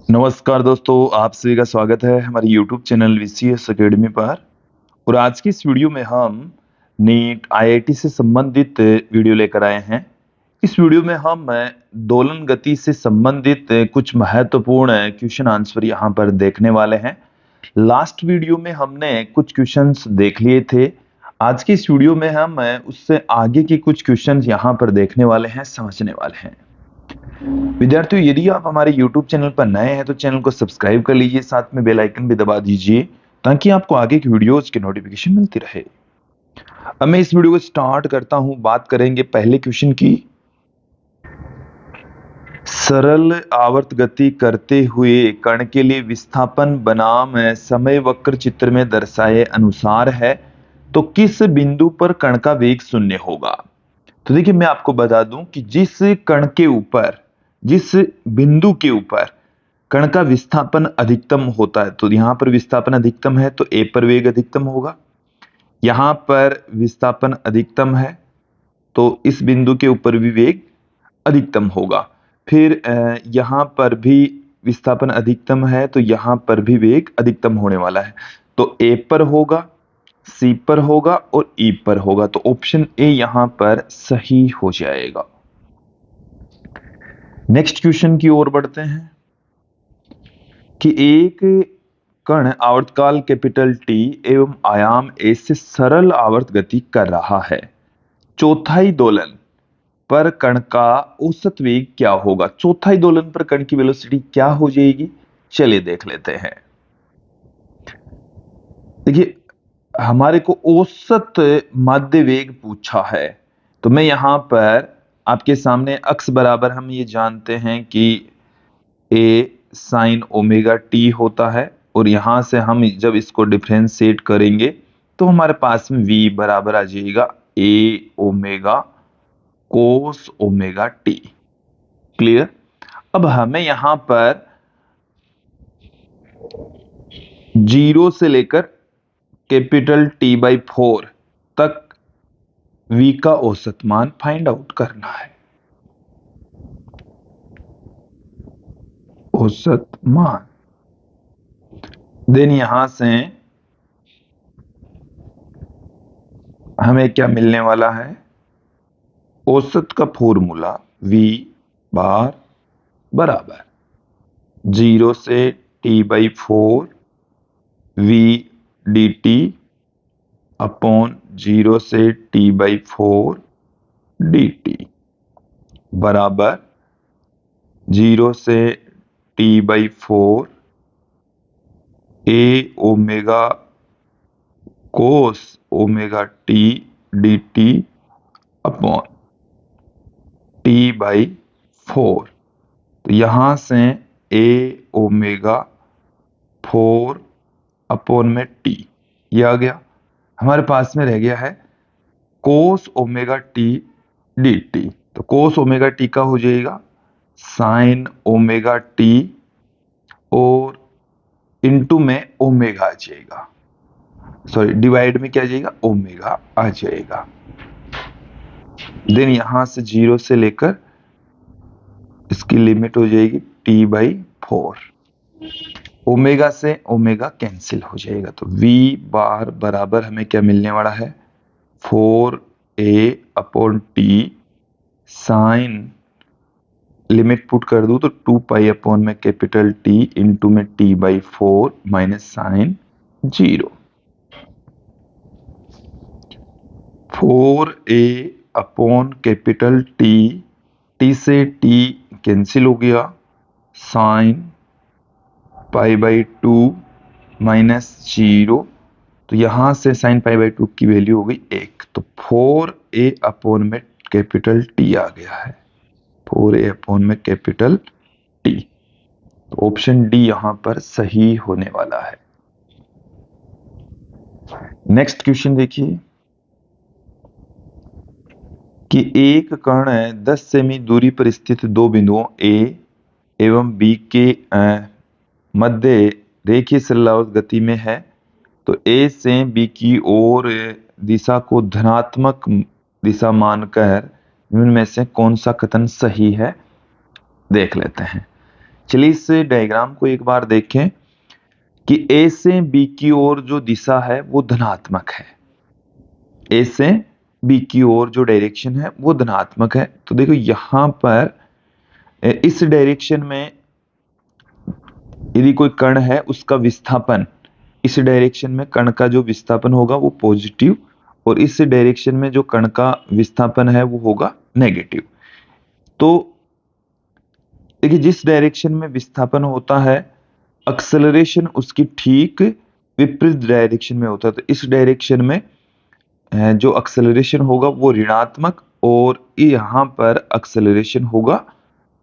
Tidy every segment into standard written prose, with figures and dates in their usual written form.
नमस्कार दोस्तों, आप सभी का स्वागत है हमारे YouTube चैनल VCS एकेडमी पर। और आज की इस वीडियो में हम नीट IIT से संबंधित वीडियो लेकर आए हैं। इस वीडियो में हम दोलन गति से संबंधित कुछ महत्वपूर्ण क्वेश्चन आंसर यहाँ पर देखने वाले हैं। लास्ट वीडियो में हमने कुछ क्वेश्चंस देख लिए थे। आज की इस वीडियो में हम उससे आगे के कुछ क्वेश्चंस यहाँ पर देखने वाले हैं, समझने वाले हैं। विद्यार्थियों, यदि आप हमारे YouTube चैनल पर नए हैं तो चैनल को सब्सक्राइब कर लीजिए, साथ में बेल आइकन भी दबा दीजिए ताकि आपको आगे की वीडियोस की नोटिफिकेशन मिलती रहे। अब मैं इस वीडियो को स्टार्ट करता हूं। बात करेंगे पहले क्वेश्चन की। सरल आवर्त गति करते हुए कण के लिए विस्थापन बनाम समय वक्र चित्र में दर्शाए अनुसार है, तो किस बिंदु पर कण का वेग शून्य होगा? तो देखिए, मैं आपको बता दूं कि जिस कण के ऊपर, जिस बिंदु के ऊपर कण का विस्थापन अधिकतम होता है, तो यहां पर विस्थापन अधिकतम है तो ए पर वेग अधिकतम होगा। यहां पर विस्थापन अधिकतम है तो इस बिंदु के ऊपर भी वेग अधिकतम होगा। फिर यहां पर भी विस्थापन अधिकतम है तो यहां पर भी वेग अधिकतम होने वाला है। तो ए पर होगा, सी पर होगा और ई पर होगा। तो ऑप्शन ए यहां पर सही हो जाएगा। नेक्स्ट क्वेश्चन की ओर बढ़ते हैं कि एक कण आवर्तकाल कैपिटल टी एवं आयाम ए से सरल आवर्त गति कर रहा है। चौथाई दोलन पर कण का औसत वेग क्या होगा? चौथाई दोलन पर कण की वेलोसिटी क्या हो जाएगी? चलिए देख लेते हैं। देखिए, हमारे को औसत माध्य वेग पूछा है, तो मैं यहां पर आपके सामने अक्स बराबर हम ये जानते हैं कि ए साइन ओमेगा टी होता है, और यहां से हम जब इसको डिफरेंशिएट करेंगे तो हमारे पास में v बराबर आ जाएगा A omega cos omega t. Clear? अब हमें यहां पर 0 से लेकर कैपिटल T/4 तक v का औसत मान फाइंड आउट करना है। औसत मान देन यहां से हमें क्या मिलने वाला है? औसत का फॉर्मूला v बार बराबर 0 से T/4 v dt अपॉन 0 से T/4 dt बराबर 0 से T/4 a omega cos omega T dt upon T/4। तो यहां से a ओमेगा 4 अपॉन में t, ये आ गया। हमारे पास में रह गया है कोस ओमेगा टी dt। तो कोस ओमेगा टी का हो जाएगा साइन ओमेगा टी, और इनटू में ओमेगा आ जाएगा, सॉरी डिवाइड में क्या आ जाएगा? ओमेगा आ जाएगा। देन यहां से 0 से लेकर इसकी लिमिट हो जाएगी T/4। ओमेगा से ओमेगा कैंसिल हो जाएगा, तो v बार बराबर हमें क्या मिलने वाला है? 4a upon T sine, limit put कर दूं तो 2 पाई अपॉन में कैपिटल T इंटू में T/4 minus sine 0। 4a upon capital T से T कैंसिल हो गया, साइन π/2 माइनस 0। तो यहां से साइन π/2 की वैल्यू हो गई 1। तो 4a अपॉन में कैपिटल T आ गया है, 4a अपॉन में कैपिटल T। तो ऑप्शन डी यहां पर सही होने वाला है। नेक्स्ट क्वेश्चन देखिए कि एक कण 10 सेमी दूरी पर स्थित दो बिंदुओं A एवं B के मध्य रेखीय सरलावर्त गति में है, तो A से B की ओर दिशा को धनात्मक दिशा मानकर इनमें से कौन सा कथन सही है? देख लेते हैं चलिए इस डायग्राम को एक बार देखें कि ए से बी की ओर जो दिशा है वो धनात्मक है। ए से बी की ओर जो डायरेक्शन है वो धनात्मक है। तो देखो यहां पर इस डायरेक्शन में यदि कोई कण है उसका विस्थापन, इस डायरेक्शन में कण का जो विस्थापन होगा वो पॉजिटिव, और इस डायरेक्शन में जो कण का विस्थापन है वो होगा नेगेटिव। तो देखिए जिस डायरेक्शन में विस्थापन होता है एक्सेलरेशन उसकी ठीक विपरीत डायरेक्शन में होता है। तो इस डायरेक्शन में जो एक्सेलरेशन होगा वो ऋणात्मक, और यहां पर एक्सेलरेशन होगा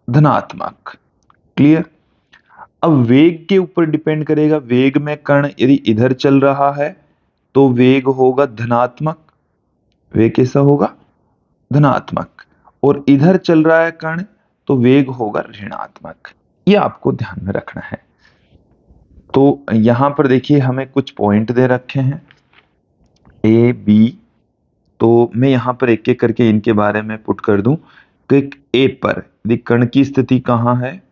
धनात्मक। क्लियर। अब वेग के ऊपर डिपेंड करेगा। वेग में कण यदि इधर चल रहा है तो वेग होगा धनात्मक, वेग कैसा होगा, धनात्मक, और इधर चल रहा है कण तो वेग होगा ऋणात्मक। ये आपको ध्यान में रखना है। तो यहां पर देखिए हमें कुछ पॉइंट दे रखे हैं ए बी, तो मैं यहां पर एक एक करके इनके बारे में पुट कर दूं कि ए पर यदि कण की स्थिति कहां है,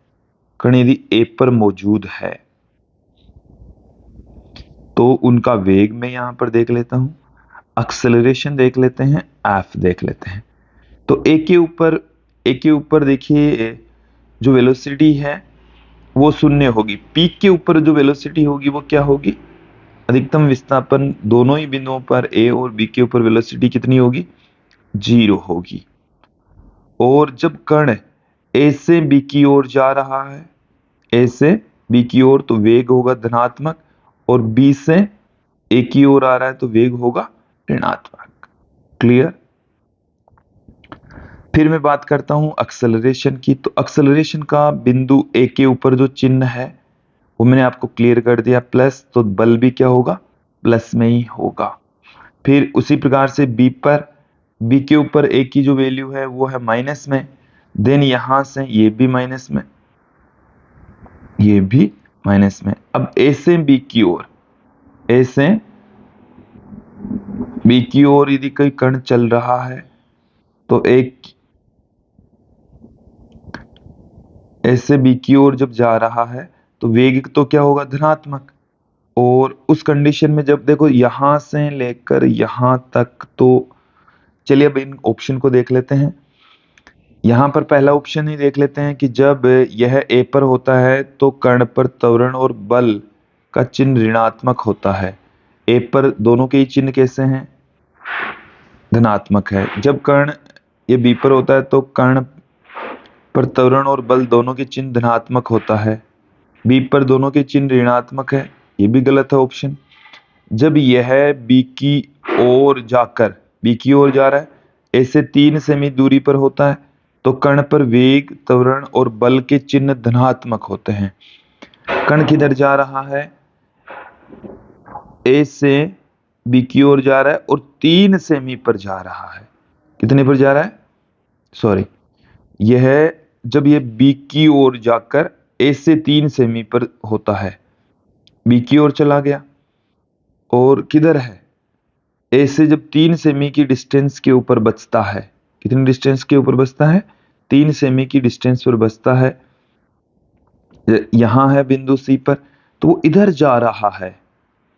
कण यदि ए पर मौजूद है तो उनका वेग मैं यहां पर देख लेता हूं, एक्सेलरेशन देख लेते हैं, एफ देख लेते हैं। तो ए के ऊपर देखिए जो वेलोसिटी है वो शून्य होगी। पी के ऊपर जो वेलोसिटी होगी वो क्या होगी, अधिकतम विस्थापन दोनों ही बिंदुओं पर ए और बी के ऊपर वेलोसिटी कितनी होगी, 0 होगी। और जब कण ए से बी की ओर जा रहा है, ए से बी की ओर, तो वेग होगा धनात्मक, और बी से ए की ओर आ रहा है तो वेग होगा ऋणात्मक। क्लियर। फिर मैं बात करता हूं एक्सेलरेशन की। तो एक्सेलरेशन का बिंदु ए के ऊपर जो चिन्ह है वो मैंने आपको क्लियर कर दिया, प्लस, तो बल भी क्या होगा, प्लस में ही होगा। फिर उसी प्रकार से बी पर, बी के ऊपर ए की जो वैल्यू है वो है माइनस में, देन यहां से ये भी माइनस में, ये भी माइनस में। अब ए से बी की ओर, ए से बी की ओर यदि कोई कण चल रहा है तो एक ए से बी की ओर जब जा रहा है तो वेग तो क्या होगा, धनात्मक। और उस कंडीशन में जब देखो यहां से लेकर यहां तक, तो चलिए अब इन ऑप्शन को देख लेते हैं। यहां पर पहला ऑप्शन ही देख लेते हैं कि जब यह ए पर होता है तो कण पर त्वरण और बल का चिन्ह ऋणात्मक होता है। ए पर दोनों के ही चिन्ह कैसे हैं, धनात्मक है। जब कण ये बी पर होता है तो कण पर त्वरण और बल दोनों के चिन्ह धनात्मक होता है। बी पर दोनों के चिन्ह ऋणात्मक है, ये भी गलत है ऑप्शन। जब यह बी की ओर जाकर, बी की ओर जा रहा है, ए से 3 सेमी दूरी पर होता है तो कण पर वेग, त्वरण और बल के चिन्ह धनात्मक होते हैं। कण किधर जा रहा है, ए से बी की ओर जा रहा है और 3 सेमी पर जा रहा है। कितने पर जा रहा है, सॉरी, यह जब ये बी की ओर जाकर ए से 3 सेमी पर होता है, बी की ओर चला गया, और किधर है, ए से जब 3 सेमी की डिस्टेंस के ऊपर बचता है, कितनी डिस्टेंस के ऊपर बचता है, 3 सेमी की डिस्टेंस पर बचता है, यहां है बिंदु सी पर, तो वो इधर जा रहा है।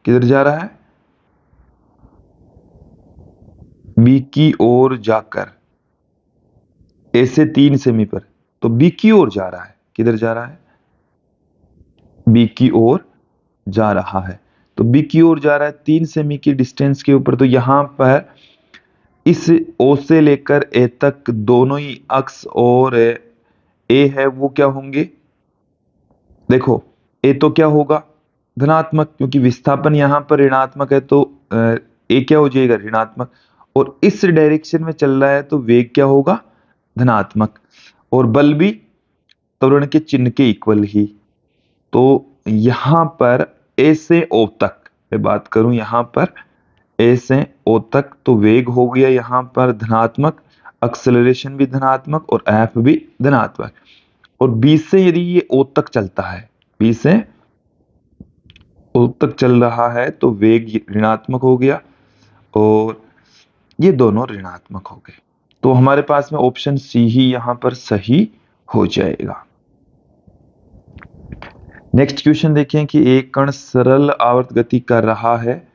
किधर जा रहा है, बी की ओर जाकर, ए से 3 सेमी पर, तो बी की ओर जा रहा है। किधर जा रहा है, बी की ओर जा रहा है। तो बी की ओर जा रहा है 3 सेमी की डिस्टेंस के ऊपर, तो यहां पर इस ओ से लेकर ए तक दोनों ही अक्स और ए है वो क्या होंगे, देखो ए तो क्या होगा, धनात्मक, क्योंकि विस्थापन यहां पर ऋणात्मक है तो ए क्या हो जाएगा, ऋणात्मक। और इस डायरेक्शन में चल रहा है तो वेग क्या होगा, धनात्मक, और बल भी त्वरण के चिन्ह के इक्वल ही। तो यहां पर ए से ओ तक मैं बात करूं, यहां पर ए से ओ तक तो वेग हो गया यहां पर धनात्मक, एक्सेलरेशन भी धनात्मक और एफ भी धनात्मक। और बी से यदि ये ओ तक चलता है, बी से ओ तक चल रहा है तो वेग ऋणात्मक हो गया और ये दोनों ऋणात्मक हो गए। तो हमारे पास में ऑप्शन सी ही यहां पर सही हो जाएगा। नेक्स्ट क्वेश्चन देखें कि एक कण सरल आवर्त गति कर रहा है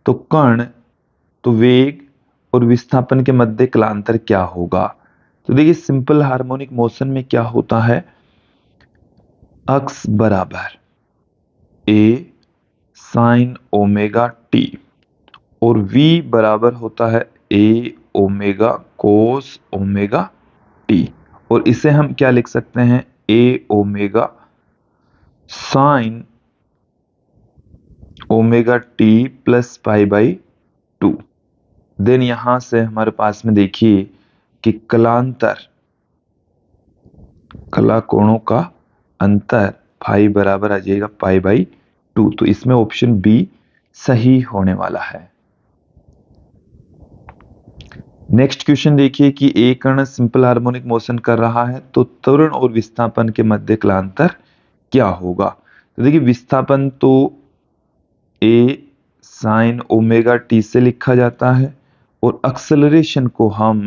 तो वेग और विस्थापन के मध्य कालांतर क्या होगा। तो देखिए सिंपल हार्मोनिक मोशन में क्या होता है, अक्स बराबर ए साइन ओमेगा टी और v बराबर होता है A omega cos omega t, और इसे हम क्या लिख सकते हैं, A omega sine omega t plus pi by 2। Then यहां से हमारे पास में देखिए कि कला कोणों का अंतर फाई बराबर आ जाएगा पाई बाई 2। तो इसमें ऑप्शन बी सही होने वाला है। नेक्स्ट क्वेश्चन देखिए कि एक कण सिंपल हार्मोनिक मोशन कर रहा है तो त्वरण और विस्थापन के मध्य कालांतर क्या होगा। तो देखिए विस्थापन तो ए साइन ओमेगा टी से लिखा जाता है और एक्सेलरेशन को हम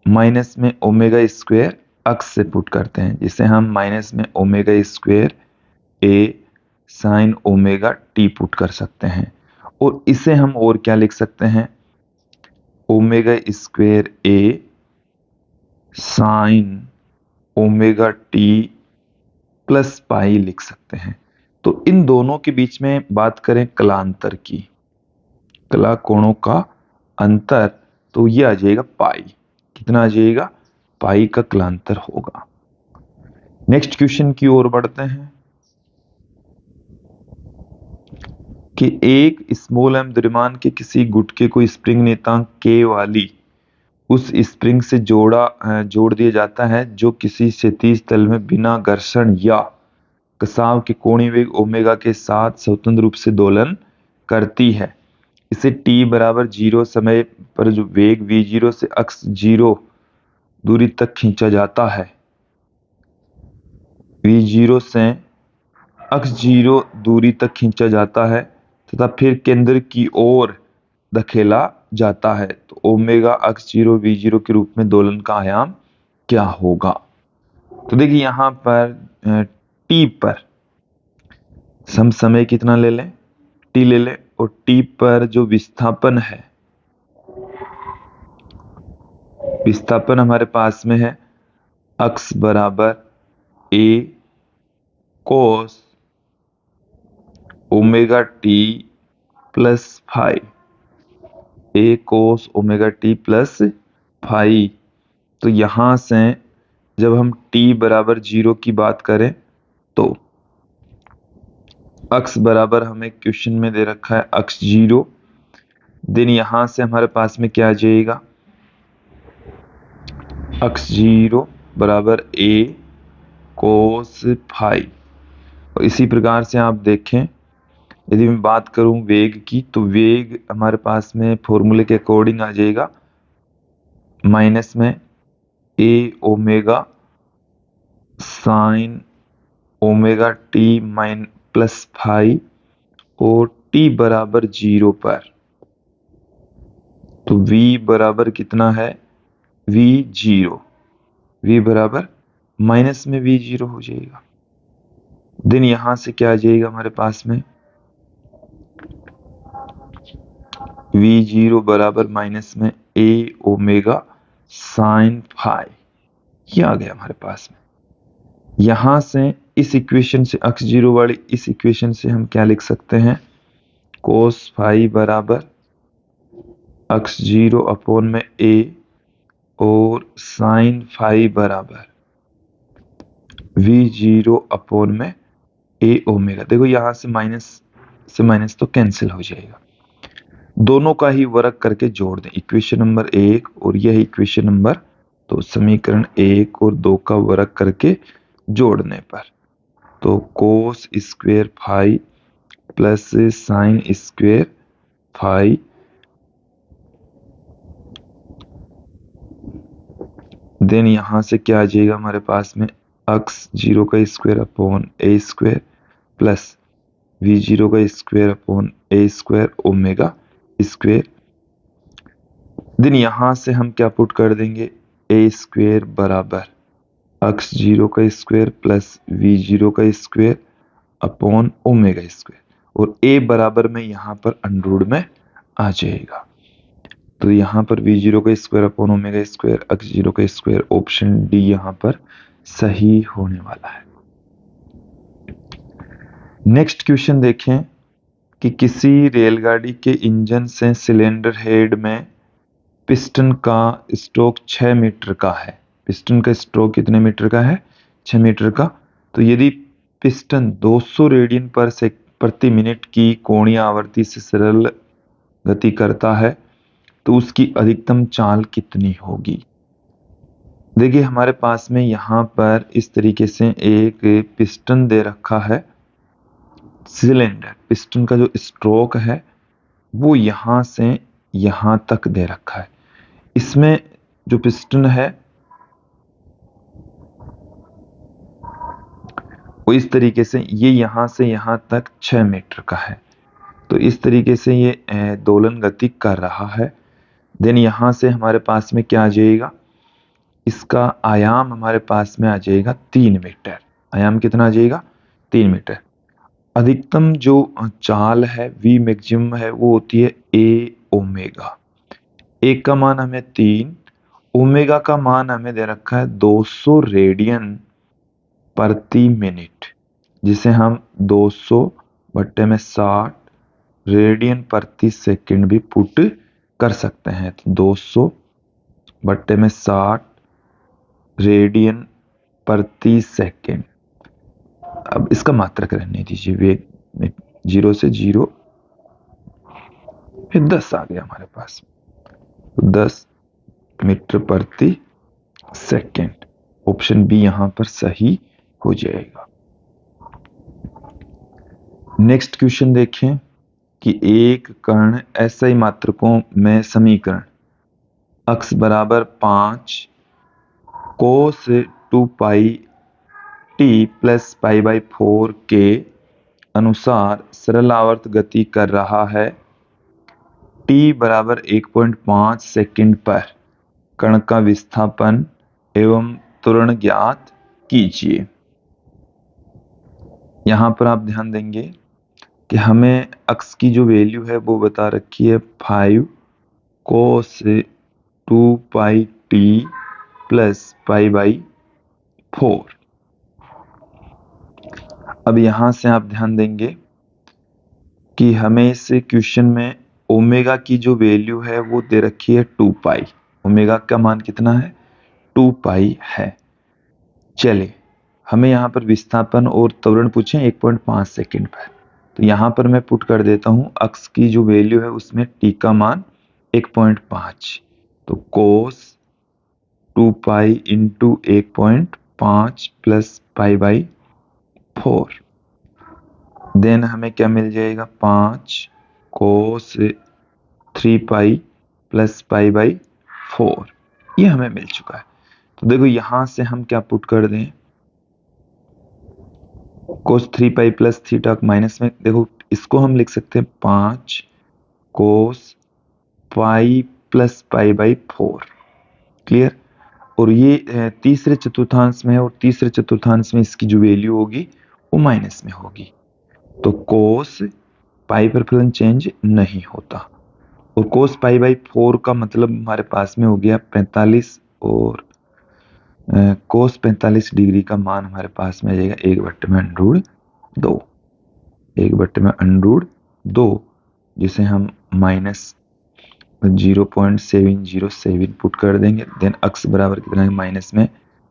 माइनस में ओमेगा स्क्वायर अक्स से पुट करते हैं, जिसे हम माइनस में omega square A sine omega T put कर सकते हैं, और इसे हम और क्या लिख सकते हैं, omega square A sine omega t plus pi लिख सकते हैं। तो इन दोनों के बीच में बात करें कलांतर की, कला कोणों का अंतर, तो ये आ जाएगा पाई। कितना आ जाएगा, पाई का कलांतर होगा। नेक्स्ट क्वेश्चन की ओर बढ़ते हैं कि एक स्मॉल एम द्रव्यमान के किसी गुटके को स्प्रिंग नियतांक के वाली उस स्प्रिंग से जोड़ दिया जाता है जो किसी क्षैतिज तल में बिना घर्षण या कसाव के कोणीय वेग ओमेगा के साथ स्वतंत्र रूप से दोलन करती है। इसे t बराबर 0 समय पर जो वेग v0 से अक्स 0 दूरी तक खींचा जाता है, v0 से अक्स 0 दूरी तक खींचा जाता है तथा फिर केंद्र की ओर धकेला जाता है, तो ओमेगा अक्स 0 v0 के रूप में दोलन का आयाम क्या होगा। तो देखिए यहां पर t पर हम समय कितना ले लें, t ले लें, और t पर जो विस्थापन है, विस्थापन हमारे पास में है अक्स बराबर a cos omega t plus five, A cos omega t plus 5। तो यहां से जब हम t बराबर 0 की बात करें तो अक्स बराबर हमें क्वेश्चन में दे रखा है अक्स 0, देन यहां से हमारे पास में क्या आ जाएगा, अक्स 0 बराबर a कोस 5। और इसी प्रकार से आप देखें, यदि मैं बात करूं वेग की, तो वेग हमारे पास में फॉर्मूले के अकॉर्डिंग आ जाएगा माइनस में A omega sine omega t minus plus 5 और t बराबर 0 पर, तो v बराबर कितना है, v0, v बराबर माइनस में v0 हो जाएगा। देन यहां से क्या आ जाएगा हमारे पास में, v0 बराबर माइनस में a ओमेगा साइन 5, ये आ गया हमारे पास में। यहां से इस इक्वेशन से अक्स 0 वाली इस इक्वेशन से हम क्या लिख सकते हैं, कोस 5 बराबर अक्स 0 अपॉन में a और साइन 5 बराबर v0 अपॉन में a ओमेगा। देखो यहां से माइनस तो कैंसिल हो जाएगा, दोनों का ही वर्ग करके जोड़ दें, इक्वेशन नंबर 1 और यह इक्वेशन नंबर 2, समीकरण 1 और 2 का वर्ग करके जोड़ने पर, तो cos square 5 plus sine square 5 then यहां से क्या आ जाएगा हमारे पास में, अक्स 0 का स्क्वायर अपॉन ए स्क्वायर प्लस v0 का स्क्वायर अपॉन ए स्क्वायर ओमेगा स्क्वायर। देन यहां से हम क्या पुट कर देंगे, ए स्क्वायर बराबर अक्स 0 का स्क्वायर प्लस v0 का स्क्वायर अपॉन ओमेगा स्क्वायर, और a बराबर में यहाँ पर अंडर में आ जाएगा। तो यहाँ पर v0 का square upon omega square, x0 का स्क्वायर, ऑप्शन डी यहाँ पर सही होने वाला है। नेक्स्ट क्वेश्चन देखें कि किसी रेलगाड़ी के इंजन से सिलेंडर हेड में पिस्टन का स्ट्रोक 6 मीटर का है। पिस्टन का स्ट्रोक कितने मीटर का है? 6 मीटर का। तो यदि पिस्टन 200 रेडियन प्रति मिनट की कोणीय आवर्ती से सरल गति करता है तो उसकी अधिकतम चाल कितनी होगी? देखिए हमारे पास में यहाँ पर इस तरीके से एक पिस्टन दे रखा है। सिलेंडर पिस्टन का जो स्ट्रोक है वो यहां से यहां तक दे रखा है। इसमें जो पिस्टन है वो इस तरीके से ये यहां से यहां तक 6 मीटर का है। तो इस तरीके से ये दोलन गति कर रहा है। देन यहां से हमारे पास में क्या आ जाएगा? इसका आयाम हमारे पास में आ जाएगा 3 मीटर। आयाम कितना आ जाएगा? 3 मीटर। अधिकतम जो चाल है v मैक्सिमम है वो होती है a ओमेगा। a का मान हमें 3, ओमेगा का मान हमें दे रखा है 200 रेडियन प्रति मिनट, जिसे हम 200 बट्टे में 60 रेडियन प्रति सेकंड भी पुट कर सकते हैं। तो 200 बट्टे में 60 रेडियन प्रति सेकंड। अब इसका मात्रक रहने दीजिए, वेग में 0 से 0 फिर 10 आ गया हमारे पास, 10 मीटर प्रति सेकंड। ऑप्शन बी यहां पर सही हो जाएगा। नेक्स्ट क्वेश्चन देखें कि एक कर्ण एसआई मात्रकों में समीकरण x बराबर 5 कोस 2 pi T plus pi by 4 के अनुसार सरल आवर्त गति कर रहा है। t बराबर 1.5 सेकंड पर कण का विस्थापन एवं त्वरण ज्ञात कीजिए। यहां पर आप ध्यान देंगे कि हमें x की जो वैल्यू है वो बता रखी है 5 कोस 2 pi T plus pi by 4। अब यहां से आप ध्यान देंगे कि हमें इस क्वेश्चन में ओमेगा की जो वैल्यू है वो दे रखी है 2 पाई। ओमेगा का मान कितना है? 2 पाई है। चलिए हमें यहाँ पर विस्थापन और त्वरण पूछे 1.5 सेकंड पर, तो यहाँ पर मैं पुट कर देता हूँ x की जो वैल्यू है उसमें t का मान 1.5, तो cos 2 pi into 1.5 plus pi by 4। Then हमें क्या मिल जाएगा? 5 कोस 3 पाई प्लस पाई बाई 4, ये हमें मिल चुका है। तो देखो यहां से हम क्या पुट कर दें? Cos 3 pi plus theta minus में, देखो इसको हम लिख सकते हैं 5 cos pi plus pi by 4। Clear? और ये तीसरे चतुर्थांश में है और तीसरे चतुर्थांश में इसकी जो वैल्यू होगी वो माइनस में होगी। तो कोस पाई पर फलन चेंज नहीं होता, और कोस पाई बाई 4 का मतलब हमारे पास में हो गया 45, और कोस 45 डिग्री का मान हमारे पास में आ जाएगा 1/√2। 1/√2, जिसे हम माइनस 0.707 पुट कर देंगे। देन x बराबर कितना है? माइनस में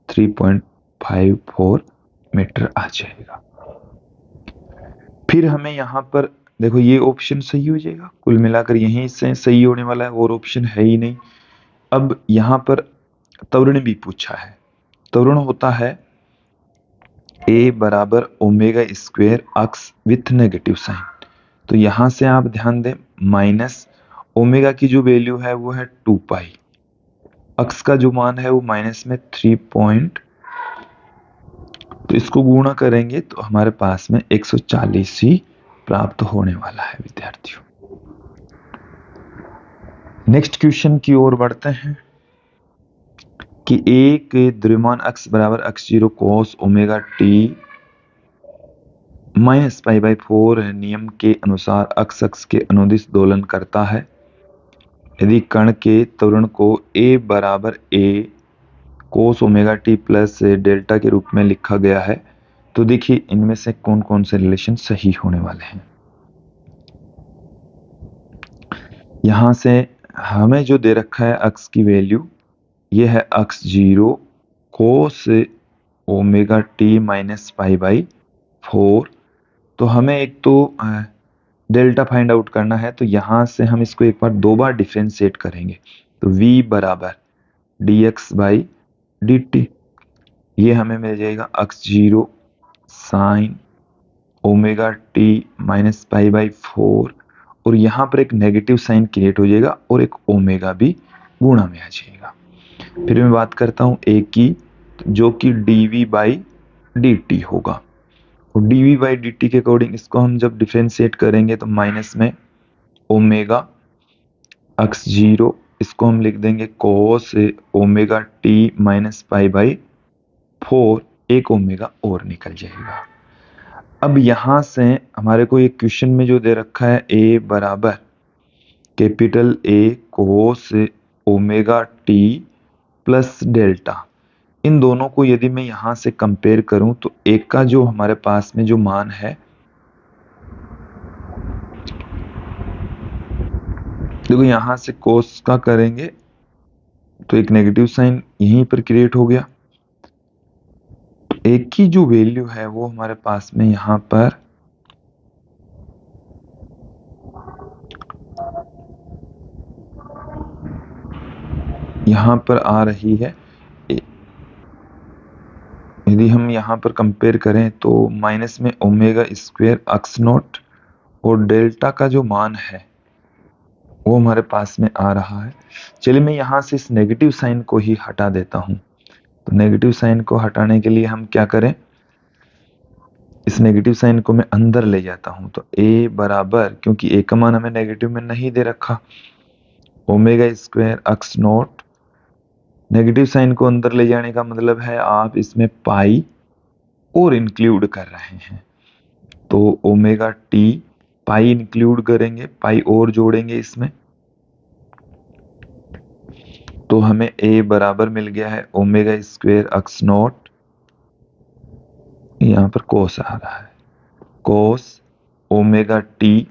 3.54 मीटर आ जाएगा। फिर हमें यहाँ पर देखो ये ऑप्शन सही हो जाएगा, कुल मिलाकर यहीं से सही होने वाला है, और ऑप्शन है ही नहीं। अब यहाँ पर त्वरण भी पूछा है। त्वरण होता है a बराबर omega square x with negative sine. तो यहां से आप ध्यान दें, माइनस ओमेगा की जो वैल्यू है वो है 2 पाई, x का जो मान है वो माइनस में 3 पॉइंट, तो इसको गुणा करेंगे तो हमारे पास में 140 ही प्राप्त होने वाला है विद्यार्थियों। नेक्स्ट क्वेश्चन की ओर बढ़ते हैं कि एक द्रव्यमान x बराबर x0 cos ओमेगा t -π/4 नियम के अनुसार अक्ष के अनुदिश दोलन करता है। यदि कण के त्वरण को a बराबर a cos omega t plus delta के रूप में लिखा गया है, तो देखिए इनमें से कौन कौन से रिलेशन सही होने वाले हैं। यहां से हमें जो दे रखा है अक्ष की वैल्यू, ये है अक्ष 0 cos ओमेगा t माइनस π/4। तो हमें एक तो डेल्टा फाइंड आउट करना है, तो यहां से हम इसको एक बार दो बार डिफ्रेंशिएट करेंगे। तो v बराबर dx/dt, ये हमें मिल जाएगा अक्ष 0 साइन ओमेगा t माइनस π/4, और यहां पर एक नेगेटिव साइन क्रिएट हो जाएगा और एक ओमेगा भी गुणा में आ जाएगा। फिर मैं बात करता हूं a की, जो कि dv/dt होगा। और dv/dt के अकॉर्डिंग इसको हम जब डिफरेंशिएट करेंगे तो माइनस में ओमेगा अक्ष 0, इसको हम लिख देंगे cos ओमेगा t माइनस π/4, एक ओमेगा और निकल जाएगा। अब यहां से हमारे को एक क्वेश्चन में जो दे रखा है a बराबर capital A cos omega t plus delta, इन दोनों को यदि मैं यहां से कंपेयर करूं तो एक का जो हमारे पास में जो मान है, देखो यहां से कोस का करेंगे तो एक नेगेटिव साइन यहीं पर क्रिएट हो गया। एक की जो वैल्यू है वो हमारे पास में यहां पर आ रही है। यदि हम यहां पर कंपेयर करें तो माइनस में ओमेगा स्क्वायर अक्स नॉट, और डेल्टा का जो मान है वो हमारे पास में आ रहा है। चलिए मैं यहां से इस नेगेटिव साइन को ही हटा देता हूं। तो नेगेटिव साइन को हटाने के लिए हम क्या करें, इस नेगेटिव साइन को मैं अंदर ले जाता हूं। तो a बराबर, क्योंकि a का मान हमें नेगेटिव में नहीं दे रखा, omega square x naught, negative sine को अंदर ले जाने का मतलब है आप इसमें पाई और इंक्लूड कर रहे हैं। तो ओमेगा टी पाई इंक्लूड करेंगे, पाई और जोड़ेंगे इसमें, तो हमें a बराबर मिल गया है ओमेगा स्क्वायर अक्स नॉट, यहां पर कोस आ रहा है, कोस ओमेगा टी,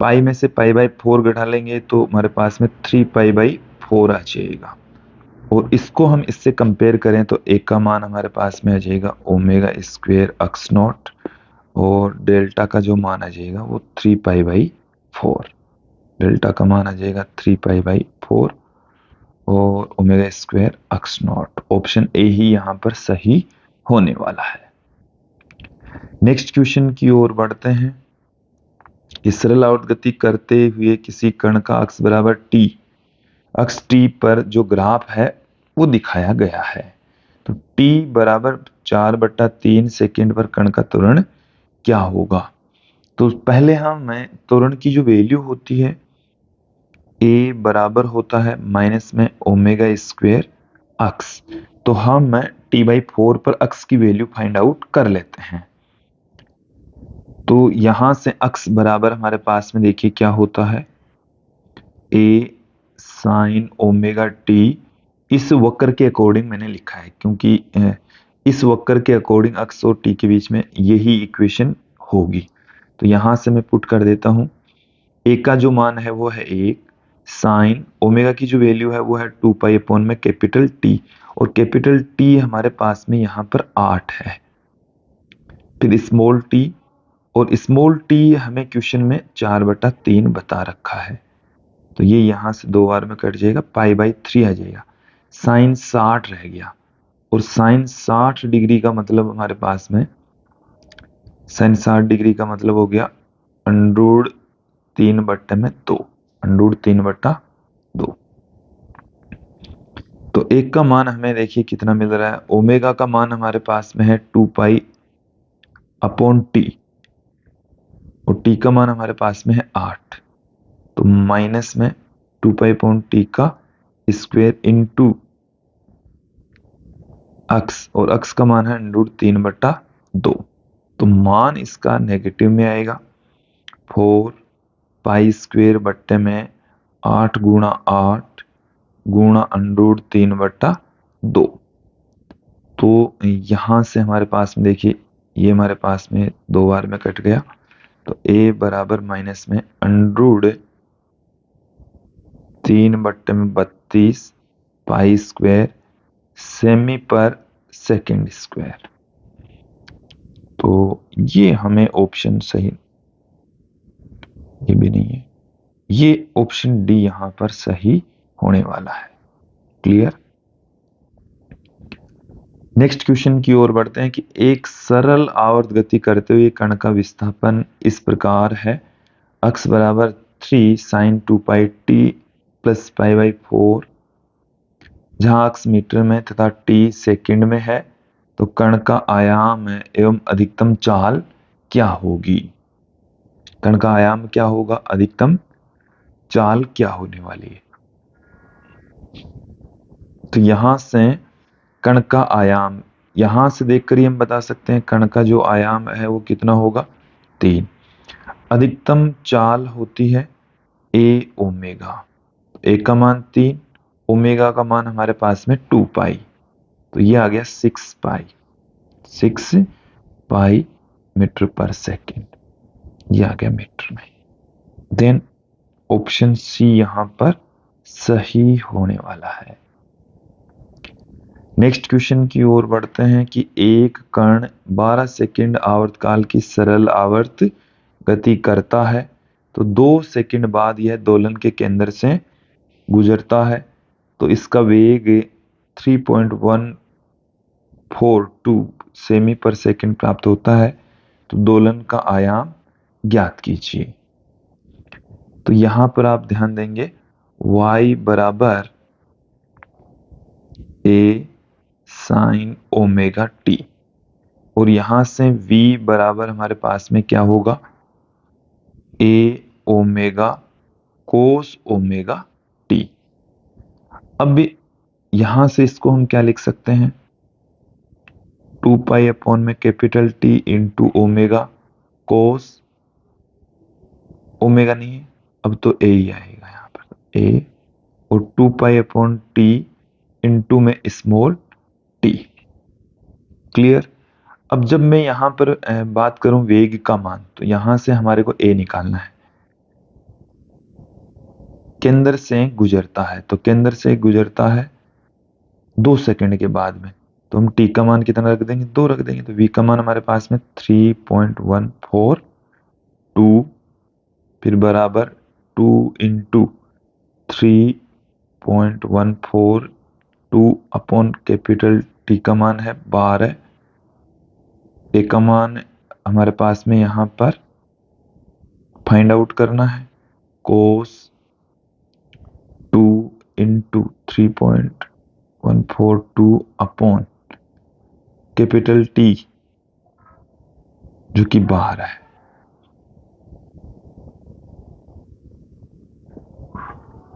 पाई में से π/4 घटा लेंगे तो हमारे पास में 3π/4 आ जाएगा। और इसको हम इससे कंपेयर करें तो एक का मान हमारे पास में आ जाएगा ओमेगा स्क्वायर अक्स नॉट, और डेल्टा का जो मान आ जाएगा वो 3π/4, डेल्टा का मान आ जाएगा 3π/4 और omega square x not. Option A ही यहां पर सही होने वाला है। नेक्स्ट क्वेश्चन की ओर बढ़ते हैं। इस सरल आवर्त गति करते हुए किसी कण का अक्ष बराबर t, अक्ष t पर जो ग्राफ है वो दिखाया गया है। तो t बराबर 4/3 सेकेंड पर कण का त्वरण क्या होगा। तो पहले हमें त्वरण की जो वैल्यू होती है, a बराबर होता है माइनस में ओमेगा स्क्वायर अक्स, तो हम t/4 पर अक्स की वैल्यू फाइंड आउट कर लेते हैं। तो यहां से अक्स बराबर हमारे पास में देखिए क्या होता है, a साइन ओमेगा t, इस वक्र के अकॉर्डिंग मैंने लिखा है, क्योंकि इस वक्र के अकॉर्डिंग अक्स और t के बीच में यही इक्वेशन होगी। तो यहां से मैं पुट कर देता हूं, a का जो मान है वो है 1 साइन ओमेगा की जो वैल्यू है वो है 2π अपॉन में कैपिटल T, और कैपिटल T हमारे पास में यहां पर 8 है। फिर स्मॉल t, और स्मॉल t हमें क्वेश्चन में 4/3 बता रखा है, तो ये यहां से दो बार में कट जाएगा, π/3 आ जाएगा, साइन 60 रह गया, और साइन 60 डिग्री का मतलब हमारे पास में, साइन 60 डिग्री का मतलब हो गया √3/2, √3/2। तो एक का मान हमें देखिए कितना मिल रहा है, ओमेगा का मान हमारे पास में है 2π अपॉन t, और t का मान हमारे पास में है 8, तो माइनस में 2π अपॉन t का स्क्वायर इनटू अक्स, और अक्स का मान है √3/2। तो मान इसका नेगेटिव में आएगा। 4 पाई स्क्वेयर बट्टे में 8 गुणा 8 गुणा अंडर 3/2। तो यहां से हमारे पास में देखिए, ये हमारे पास में 2 बार में कट गया, तो a बराबर माइनस में अंडर 3/32 पाई स्क्वायर सेमी पर सेकंड स्क्वायर। तो ये हमें ऑप्शन सही, ये भी नहीं है, ये ऑप्शन डी यहां पर सही होने वाला है। क्लियर। नेक्स्ट क्वेश्चन की ओर बढ़ते हैं कि एक सरल आवर्त गति करते हुए कण का विस्थापन इस प्रकार है। x बराबर 3 sin 2 pi t plus pi by 4, जहां x मीटर में तथा t सेकंड में है, तो कण का आयाम एवं अधिकतम चाल क्या होगी। कण का आयाम क्या होगा, अधिकतम चाल क्या होने वाली है। तो यहां से कण का आयाम, यहां से देखकर ही हम बता सकते हैं कण का जो आयाम है वो कितना होगा, 3। अधिकतम चाल होती है a ओमेगा, ए का मान 3, ओमेगा का मान हमारे पास में 2 पाई, तो ये आ गया 6 पाई मीटर पर सेकेंड, ये आ गया मीटर में। देन ऑप्शन सी यहां पर सही होने वाला है। नेक्स्ट क्वेश्चन की ओर बढ़ते हैं कि एक कण 12 सेकंड आवर्तकाल की सरल आवर्त गति करता है, तो 2 सेकंड बाद यह दोलन के केंद्र से गुजरता है, तो इसका वेग 3.142 सेमी पर सेकंड प्राप्त होता है, तो दोलन का आयाम ज्ञात कीजिए। तो यहां पर आप ध्यान देंगे y बराबर a साइन ओमेगा टी, और यहां से v बराबर हमारे पास में क्या होगा, a omega cos omega T. अब यहां से इसको हम क्या लिख सकते हैं, 2 पाई अपॉन में capital T into omega cos, omega नहीं है अब तो a ही आएगा यहां पर, a, और 2 पाई अपॉन T इंटू में स्मॉल t। क्लियर। अब जब मैं यहां पर बात करूं वेग का मान, तो यहां से हमारे को a निकालना है, केंद्र से गुजरता है, तो केंद्र से गुजरता है 2 सेकंड के बाद में, तो हम t का मान कितना रख देंगे, 2 रख देंगे, तो v का मान हमारे पास में 3.142, फिर बराबर 2 इंटू 3.142 अपॉन कैपिटल T का मान है 12, a का मान हमारे पास में यहां पर फाइंड आउट करना है, कोस 2 इंटू 3.142 अपॉन कैपिटल T जो कि 12 है।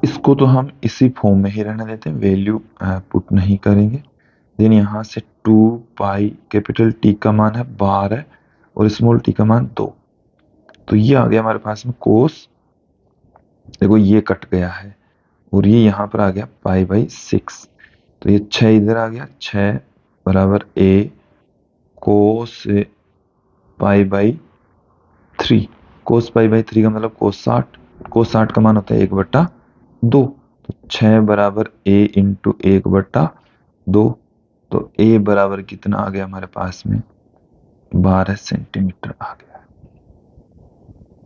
इसको तो हम इसी फॉर्म में ही रहने देते हैं, वैल्यू पुट नहीं करेंगे। देन यहां से 2 पाई कैपिटल T का मान है 12 और स्मॉल t का मान 2, तो ये आ गया हमारे पास में कोस, देखो ये कट गया है और ये यहां पर आ गया पाई बाई 6, तो ये 6 इधर आ गया, 6 बराबर a cos pi by 3, cos pi by 3 का मतलब कोस 60, कोस 60 का मान होता है 1/2, तो 6 बराबर a इंटू 1/2, तो a बराबर कितना आ गया हमारे पास में 12 सेंटीमीटर आ गया।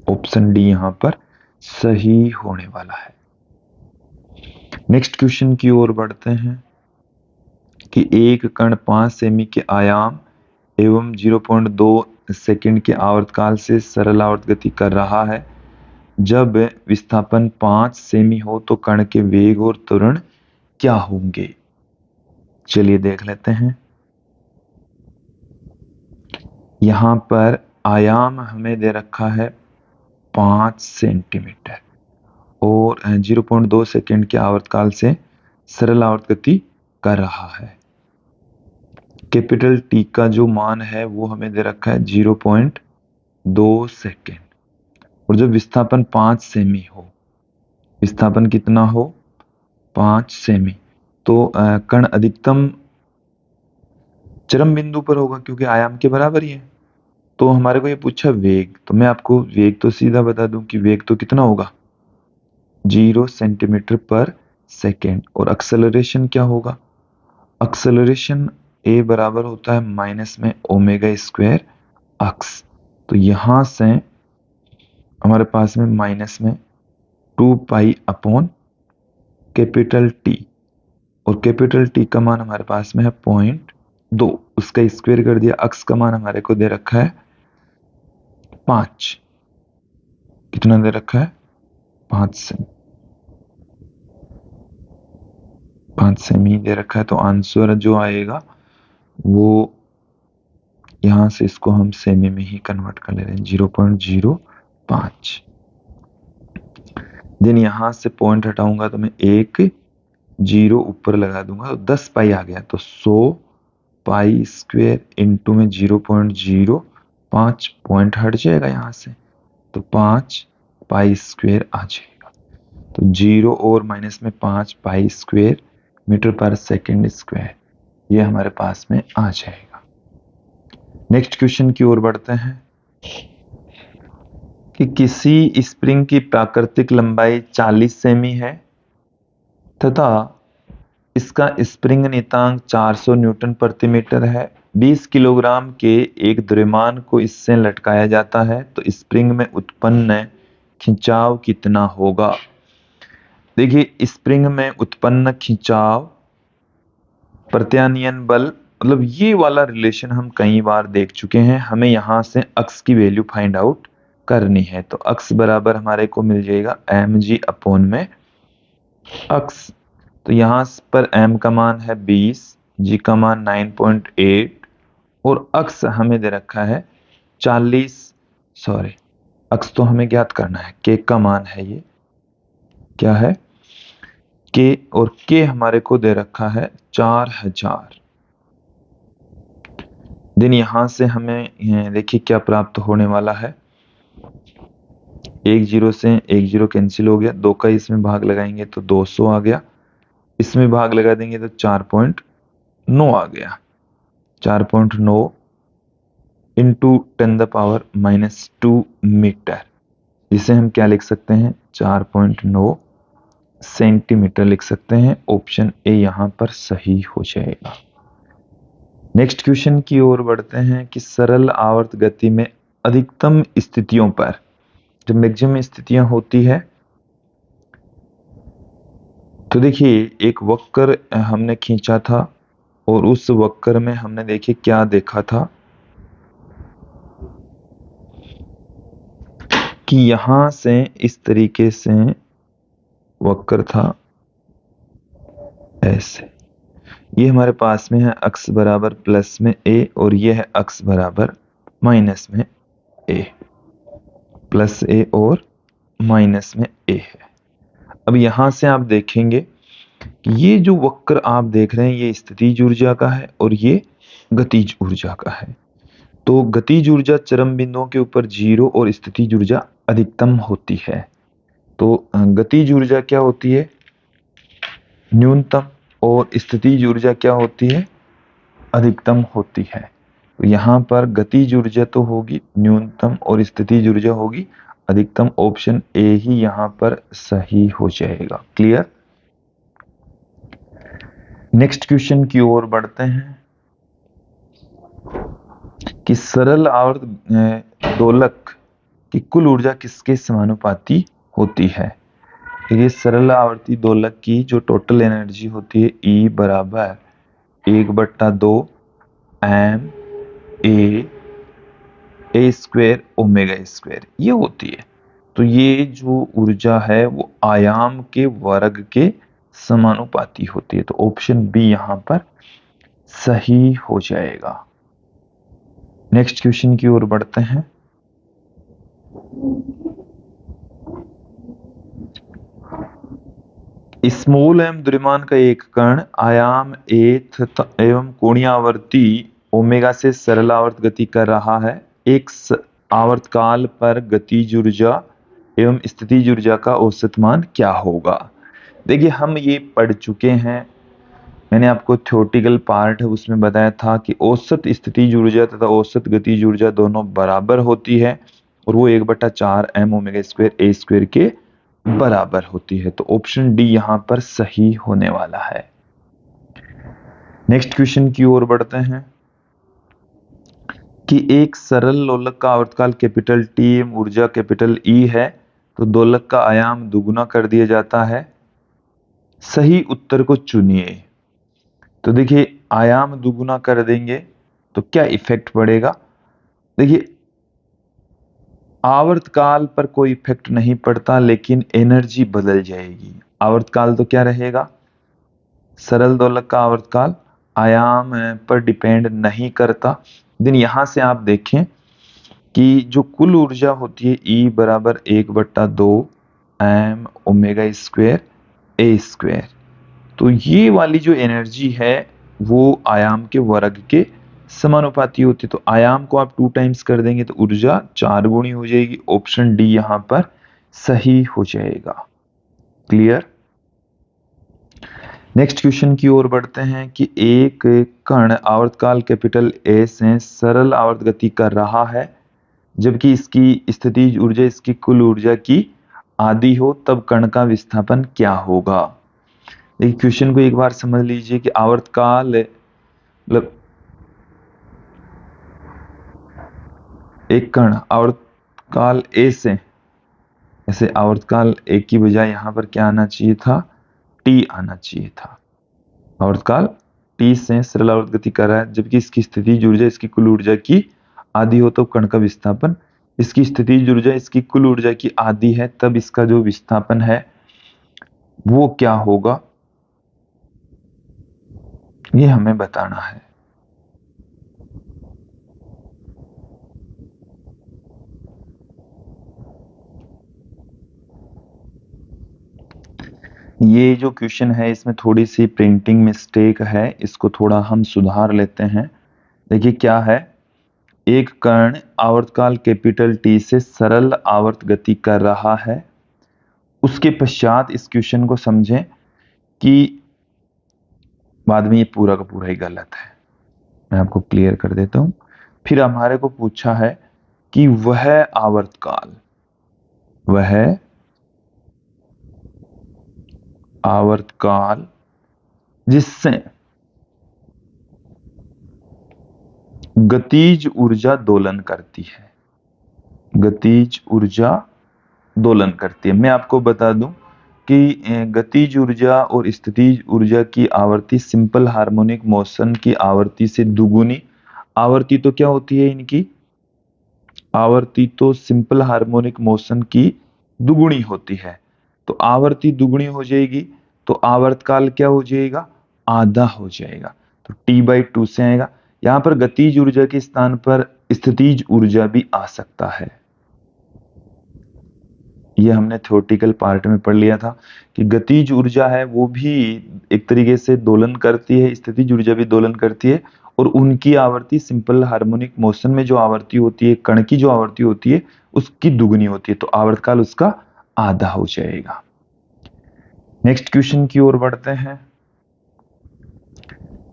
ऑप्शन डी यहां पर सही होने वाला है। नेक्स्ट क्वेश्चन की ओर बढ़ते हैं कि एक कण 5 सेमी के आयाम एवं 0.2 सेकंड के आवर्तकाल से सरल आवर्त गति कर रहा है। जब विस्थापन 5 सेमी हो तो कण के वेग और त्वरण क्या होंगे। चलिए देख लेते हैं। यहां पर आयाम हमें दे रखा है 5 सेंटीमीटर और 0.2 सेकंड के आवर्तकाल से सरल आवर्त गति कर रहा है। कैपिटल टी का जो मान है वो हमें दे रखा है 0.2 सेकेंड, और जो विस्थापन 5 सेमी हो, विस्थापन कितना हो 5 सेमी, तो कण अधिकतम चरम बिंदु पर होगा क्योंकि आयाम के बराबर ही है। तो हमारे को ये पूछा वेग, तो मैं आपको वेग तो सीधा बता दूं कि वेग तो कितना होगा 0 सेंटीमीटर पर सेकेंड, और एक्सेलरेशन क्या होगा, एक्सेलरेशन ए बराबर होता है माइनस में ओमेगा स्क्वायर एक्स। तो यहां से हमारे पास में माइनस में 2 पाई अपॉन कैपिटल टी, और कैपिटल टी का मान हमारे पास में है 0.2, उसका स्क्वायर कर दिया, एक्स का मान हमारे को दे रखा है 5, कितना दे रखा है 5 सेमी दे रखा है। तो आंसर जो आएगा वो यहां से इसको हम सेमी में ही कन्वर्ट कर ले रहे हैं 0.05। देन यहां से पॉइंट हटाऊंगा तो मैं एक जीरो ऊपर लगा दूंगा तो 10 पाई आ गया, तो 100 पाई स्क्वायर इंटू में 0.05 पॉइंट हट जाएगा यहां से, तो 5 पाई स्क्वायर आ जाएगा। तो 0 और माइनस में 5 पाई स्क्वायर मीटर पर सेकेंड स्क्वायर, ये हमारे पास में आ जाएगा। नेक्स्ट क्वेश्चन की ओर बढ़ते हैं कि किसी स्प्रिंग की प्राकृतिक लंबाई 40 सेमी है तथा इसका स्प्रिंग नियतांक 400 न्यूटन प्रति मीटर है। 20 किलोग्राम के एक द्रव्यमान को इससे लटकाया जाता है, तो स्प्रिंग में उत्पन्न खिंचाव कितना होगा। देखिए स्प्रिंग में उत्पन्न खिंचाव प्रत्यानयन बल, मतलब ये वाला रिलेशन हम कई बार देख चुके हैं। हमें यहां से अक्स की वैल्यू फाइंड आउट करनी है, तो अक्स बराबर हमारे को मिल जाएगा mg अपॉन में अक्स। तो यहां पर m का मान है 20, g का मान 9.8 और अक्स हमें दे रखा है 40, सॉरी अक्स तो हमें ज्ञात करना है, k का मान है ये क्या है k, और k हमारे को दे रखा है 4000। दिन यहां से हमें देखिए क्या प्राप्त होने वाला है, एक जीरो से एक जीरो कैंसिल हो गया, 2 का इसमें भाग लगाएंगे तो 200 आ गया, इसमें भाग लगा देंगे तो 4.9 आ गया। 4.9 इंटू 10⁻⁻2 मीटर, जिसे हम क्या लिख सकते हैं 4.9 सेंटीमीटर लिख सकते हैं। ऑप्शन ए यहां पर सही हो जाएगा। नेक्स्ट क्वेश्चन की ओर बढ़ते हैं कि सरल आवर्त गति में अधिकतम स्थितियों पर, जब मैक्सिमम स्थितियां होती है, तो देखिए एक वक्र हमने खींचा था और उस वक्र में हमने देखिए क्या देखा था कि यहां से इस तरीके से वक्र था ऐसे, ये हमारे पास में है अक्स बराबर प्लस में ए और ये है अक्स बराबर माइनस में ए, प्लस ए और माइनस में ए है। अब यहां से आप देखेंगे कि ये जो वक्र आप देख रहे हैं ये स्थितिज ऊर्जा का है और ये गतिज ऊर्जा का है। तो गतिज ऊर्जा चरम बिंदुओं के ऊपर 0 और स्थितिज ऊर्जा अधिकतम होती है। तो गतिज ऊर्जा क्या होती है न्यूनतम, और स्थितिज ऊर्जा क्या होती है अधिकतम होती है। तो यहाँ पर गतिज ऊर्जा तो होगी न्यूनतम और स्थितिज ऊर्जा होगी अधिकतम। ऑप्शन ए ही यहाँ पर सही हो जाएगा। क्लियर। नेक्स्ट क्वेश्चन की ओर बढ़ते हैं कि सरल आवर्त दोलक की कुल ऊर्जा किसके समानुपाती होती है। ये सरल आवर्ती दोलक की जो टोटल एनर्जी होती है E बराबर 1/2 M A square omega square ये होती है। तो ये जो ऊर्जा है वो आयाम के वर्ग के समानुपाती होती है। तो ऑप्शन बी यहां पर सही हो जाएगा। नेक्स्ट क्वेश्चन की ओर बढ़ते हैं स्मॉल एम द्रव्यमान का एक कण आयाम a तथा एवं कोणीय आवर्ती ओमेगा से सरल आवर्त गति कर रहा है। एक आवर्तकाल पर गतिज ऊर्जा एवं स्थितिज ऊर्जा का औसत मान क्या होगा? देखिए, हम ये पढ़ चुके हैं। मैंने आपको थ्योरेटिकल पार्ट है उसमें बताया था कि औसत स्थितिज ऊर्जा तथा औसत गतिज ऊर्जा दोनों बराबर होती है और वो 1/4 m omega square a square के बराबर होती है। तो ऑप्शन डी यहां पर सही होने वाला है। नेक्स्ट क्वेश्चन की ओर बढ़ते हैं कि एक सरल लोलक का आवर्तकाल कैपिटल टी एवं ऊर्जा कैपिटल ई है, तो दोलक का आयाम दुगुना कर दिया जाता है। सही उत्तर को चुनिए। तो देखिए, आयाम दुगुना कर देंगे तो क्या इफेक्ट पड़ेगा? देखिए, आवर्तकाल पर कोई इफेक्ट नहीं पड़ता, लेकिन एनर्जी बदल जाएगी। आवर्तकाल तो क्या रहेगा? सरल दोलक का आवर्तकाल आयाम पर डिपेंड नहीं करता। दिन यहां से आप देखें कि जो कुल ऊर्जा होती है E बराबर 1/2 m omega square a square, तो ये वाली जो एनर्जी है वो आयाम के वर्ग के समानुपाती होती है। तो आयाम को आप 2 टाइम्स कर देंगे तो ऊर्जा 4 गुनी हो जाएगी। ऑप्शन डी यहां पर सही हो जाएगा। क्लियर? नेक्स्ट क्वेश्चन की ओर बढ़ते हैं कि एक कण आवर्तकाल कैपिटल ए से सरल आवर्त गति कर रहा है, जबकि इसकी स्थितिज ऊर्जा इसकी कुल ऊर्जा की आधी हो, तब कण का विस्थापन क्या होगा? देखिए, क्वेश्चन को एक बार समझ लीजिए कि आवर्तकाल मतलब एक कण आवर्तकाल ए से, ऐसे आवर्तकाल ए की बजाय यहां पर क्या आना चाहिए था? टी आना चाहिए था। आवर्तकाल टी से सरल आवर्त गति कर रहा है, जबकि इसकी स्थितिज ऊर्जा इसकी कुल ऊर्जा की आधी हो, तो कण का विस्थापन, इसकी स्थितिज ऊर्जा इसकी कुल ऊर्जा की आधी है, तब इसका जो विस्थापन है वो क्या होगा, ये हमें बताना है। ये जो क्वेश्चन है इसमें थोड़ी सी प्रिंटिंग मिस्टेक है, इसको थोड़ा हम सुधार लेते हैं। देखिए क्या है, एक कण आवर्तकाल कैपिटल टी से सरल आवर्त गति कर रहा है। उसके पश्चात इस क्वेश्चन को समझें कि बाद में ये पूरा का पूरा ही गलत है। मैं आपको क्लियर कर देता हूं। फिर हमारे को पूछा है कि वह आवर्तकाल जिससे गतिज ऊर्जा दोलन करती है, गतिज ऊर्जा दोलन करती है। मैं आपको बता दूं कि गतिज ऊर्जा और स्थितिज ऊर्जा की आवर्ती सिंपल हार्मोनिक मोशन की आवर्ती से दुगुनी, आवर्ती तो क्या होती है इनकी? आवर्ती तो सिंपल हार्मोनिक मोशन की दुगुनी होती है। तो आवर्ती दुगुनी हो जाएगी तो आवर्तकाल क्या हो जाएगा? आधा हो जाएगा। तो T/2 से आएगा। यहां पर गतिज ऊर्जा के स्थान पर स्थितिज ऊर्जा भी आ सकता है। ये हमने थ्योरेटिकल पार्ट में पढ़ लिया था कि गतिज ऊर्जा है वो भी एक तरीके से दोलन करती है, स्थितिज ऊर्जा भी दोलन करती है, और उनकी आवर्ती सिंपल हार्मोनिक मोशन में जो आवर्ती होती है, कण की जो आवर्ती होती है उसकी दुगनी होती है। तो आवर्तकाल उसका आधा हो जाएगा। नेक्स्ट क्वेश्चन की ओर बढ़ते हैं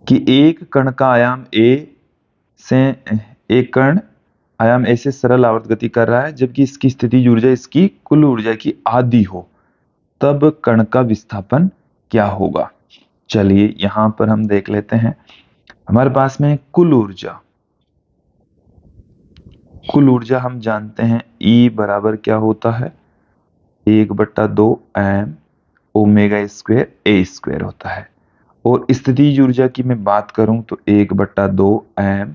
कि एक कण का आयाम ए से, एक कण आयाम ए से सरल आवर्त गति कर रहा है, जबकि इसकी स्थितिज ऊर्जा इसकी कुल ऊर्जा की आधी हो, तब कण का विस्थापन क्या होगा? चलिए यहां पर हम देख लेते हैं। हमारे पास में कुल ऊर्जा हम जानते हैं E बराबर क्या होता है? 1/2 m omega square a square होता है। और स्थितिज ऊर्जा की मैं बात करूं तो 1/2 m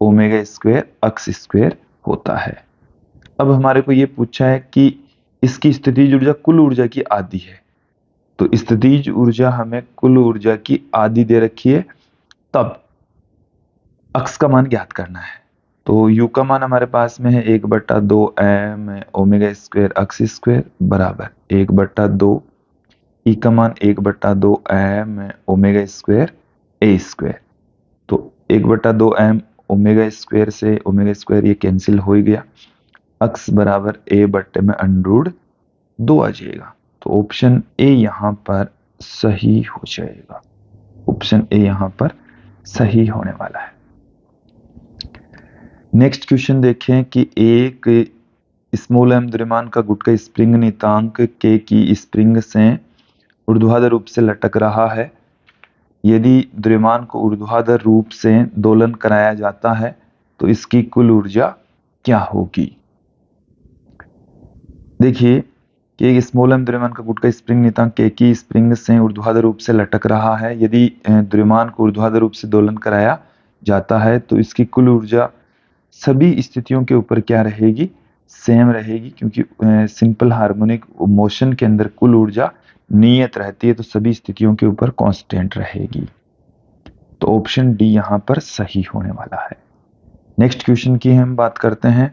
ओमेगा स्क्वायर अक्स स्क्वायर होता है। अब हमारे को ये पूछा है कि इसकी स्थितिज ऊर्जा कुल ऊर्जा की आधी है, तो स्थितिज ऊर्जा हमें कुल ऊर्जा की आधी दे रखी है, तब अक्स का मान ज्ञात करना है। तो यू का मान हमारे पास में है 1/2 m ओमेगा स्क्वायर अक्स स्क्वायर बराबर 1/2 ई का मान 1/2 एम ओमेगा स्क्वायर ए स्क्वायर। तो 1/2 एम ओमेगा स्क्वायर से ओमेगा स्क्वायर ये कैंसिल हो ही गया, अक्स बराबर ए बट्टे में √2 आ जाएगा। तो ऑप्शन ए यहां पर सही हो जाएगा। ऑप्शन ए यहां पर सही होने वाला है। नेक्स्ट क्वेश्चन देखें कि एक स्मॉल एम द्रव्यमान का गुटका स्प्रिंग नियतांक के की स्प्रिंग से ऊर्ध्वाधर रूप से लटक रहा है। यदि द्रव्यमान को ऊर्ध्वाधर रूप से दोलन कराया जाता है तो इसकी कुल ऊर्जा क्या होगी। देखिए कि एक स्मॉल एम द्रव्यमान का गुटका स्प्रिंग नियतांक के की स्प्रिंग से ऊर्ध्वाधर रूप से लटक रहा है। यदि द्रव्यमान को ऊर्ध्वाधर रूप से दोलन कराया जाता है तो इसकी कुल ऊर्जा सभी स्थितियों के ऊपर क्या रहेगी, सेम रहेगी, क्योंकि सिंपल हार्मोनिक मोशन के अंदर कुल ऊर्जा नियत रहती है, तो सभी स्थितियों के ऊपर कांस्टेंट रहेगी। तो ऑप्शन डी यहां पर सही होने वाला है। नेक्स्ट क्वेश्चन की हम बात करते हैं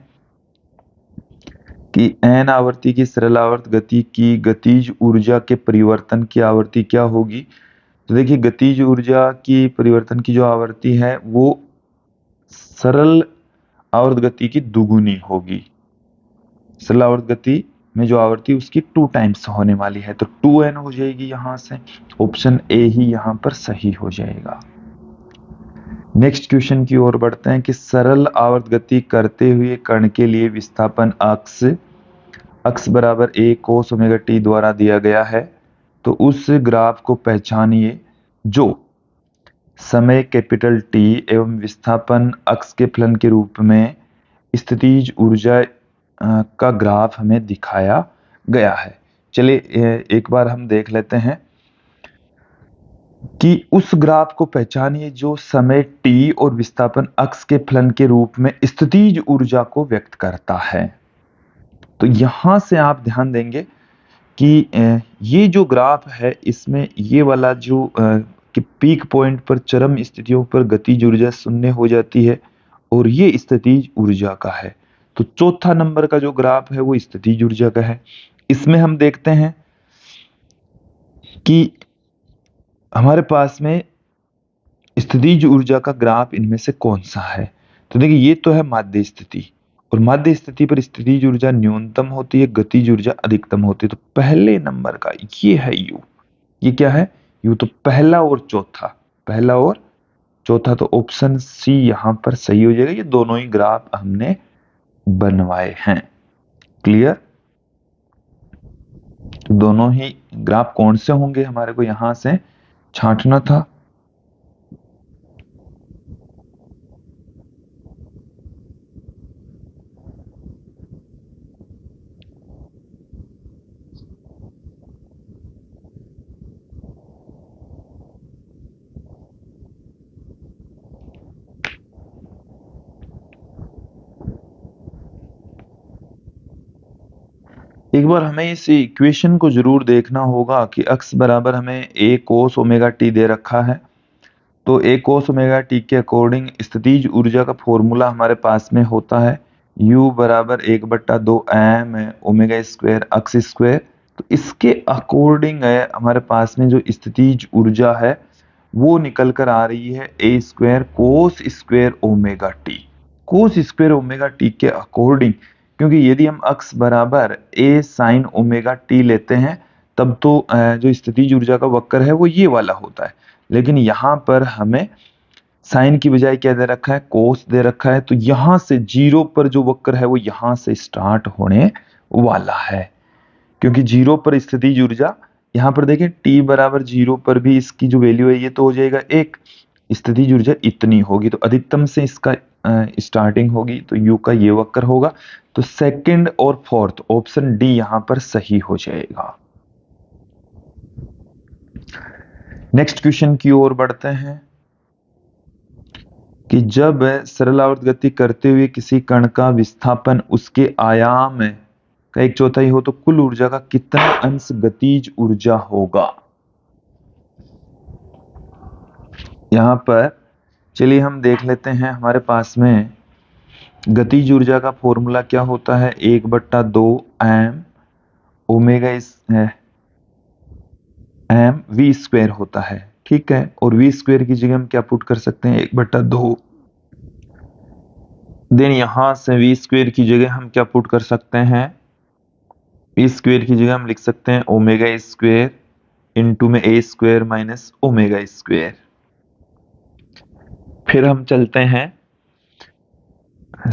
कि एन आवर्ती की सरल आवर्त गति की गतिज ऊर्जा के परिवर्तन की आवृत्ति क्या होगी। तो देखिए गतिज ऊर्जा की परिवर्तन की जो आवृत्ति है वो सरल आवर्त गति की दुगुनी होगी। सरल आवर्त गति में जो आवृत्ति उसकी 2 टाइम्स होने वाली है, तो 2n हो जाएगी यहां से। ऑप्शन ए ही यहां पर सही हो जाएगा। नेक्स्ट क्वेश्चन की ओर बढ़ते हैं कि सरल आवर्त गति करते हुए कण के लिए विस्थापन अक्स बराबर a cos ओमेगा t द्वारा दिया गया है। तो उस ग्राफ को पहचानिए जो समय कैपिटल T एवं विस्थापन अक्स के फलन के रूप में स्थितिज ऊर्जा का ग्राफ हमें दिखाया गया है। चलिए एक बार हम देख लेते हैं कि उस ग्राफ को पहचानिए जो समय t और विस्थापन अक्स के फलन के रूप में स्थितिज ऊर्जा को व्यक्त करता है। तो यहां से आप ध्यान देंगे कि ये जो ग्राफ है इसमें ये वाला जो कि पीक पॉइंट पर चरम स्थितियों पर गतिज ऊर्जा 0 हो जाती है और ये स्थितिज ऊर्जा का है। तो चौथा नंबर का जो ग्राफ है वो स्थितिज ऊर्जा का है। इसमें हम देखते हैं कि हमारे पास में स्थितिज ऊर्जा का ग्राफ इनमें से कौन सा है। तो देखिए ये तो है माध्य स्थिति, और माध्य स्थिति पर स्थितिज ऊर्जा न्यूनतम होती है, गतिज ऊर्जा अधिकतम होती है। तो पहले नंबर का ये है यू, ये क्या है यू, तो पहला और चौथा, तो ऑप्शन सी यहां पर सही हो जाएगा। ये दोनों ही ग्राफ हमने बनवाए हैं। क्लियर। तो दोनों ही ग्राफ कौन से होंगे हमारे को यहां से छांटना था। एक बार हमें इस इक्वेशन को जरूर देखना होगा कि अक्स बराबर हमें a cos ओमेगा t दे रखा है। तो a cos ओमेगा t के अकॉर्डिंग स्थितिज ऊर्जा का फॉर्मूला हमारे पास में होता है u बराबर 1/2 m ओमेगा स्क्वायर अक्स स्क्वायर। तो इसके अकॉर्डिंग है हमारे पास में जो स्थितिज ऊर्जा है वो निकल कर आ रही है a square cos square omega t। Cos square omega t के अकॉर्डिंग, क्योंकि यदि हम अक्स बराबर a साइन ओमेगा t लेते हैं तब तो जो स्थितिज ऊर्जा का वक्र है वो ये वाला होता है, लेकिन यहां पर हमें साइन की बजाय क्या दे रखा है, कोस दे रखा है। तो यहां से जीरो पर जो वक्र है वो यहां से स्टार्ट होने वाला है, क्योंकि जीरो पर स्थितिज ऊर्जा, यहां पर देखें t बराबर 0 पर भी इसकी जो वैल्यू है ये तो हो जाएगा 1, स्थितिज ऊर्जा इतनी होगी। तो अधिकतम से इसका स्टार्टिंग होगी, तो u का ये वक्र होगा। तो सेकंड और फोर्थ ऑप्शन डी यहां पर सही हो जाएगा। नेक्स्ट क्वेश्चन की ओर बढ़ते हैं कि जब सरल आवर्त गति करते हुए किसी कण का विस्थापन उसके आयाम का 1/4 हो तो कुल ऊर्जा का कितना अंश गतिज ऊर्जा होगा। यहां पर चलिए हम देख लेते हैं, हमारे पास में गतिज ऊर्जा का फॉर्मूला क्या होता है 1/2 m omega M V square होता है, ठीक है। और वी स्क्वायर की जगह हम क्या पुट कर सकते हैं, 1/2। देन यहां से वी स्क्वायर की जगह हम क्या पुट कर सकते हैं, वी स्क्वायर की जगह हम लिख सकते हैं ओमेगा स्क्वायर इंटू में ए स्क्वायर माइनस ओमेगा स्क्वायर। फिर हम चलते हैं,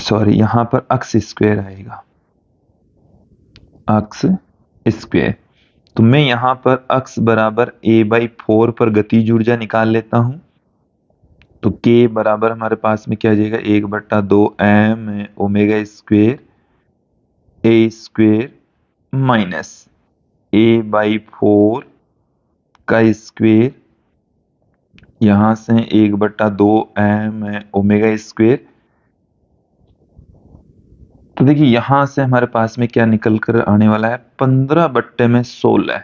सॉरी यहां पर अक्स स्क्वायर आएगा, अक्स स्क्वायर। तो मैं यहां पर अक्स बराबर a/4 पर गतिज ऊर्जा निकाल लेता हूं। तो k बराबर हमारे पास में क्या आ जाएगा, 1/2 m ओमेगा स्क्वायर ए स्क्वायर माइनस a/4 का स्क्वायर, यहां से 1/2 m ओमेगा स्क्वायर। तो देखिए यहां से हमारे पास में क्या निकल कर आने वाला है, 15/16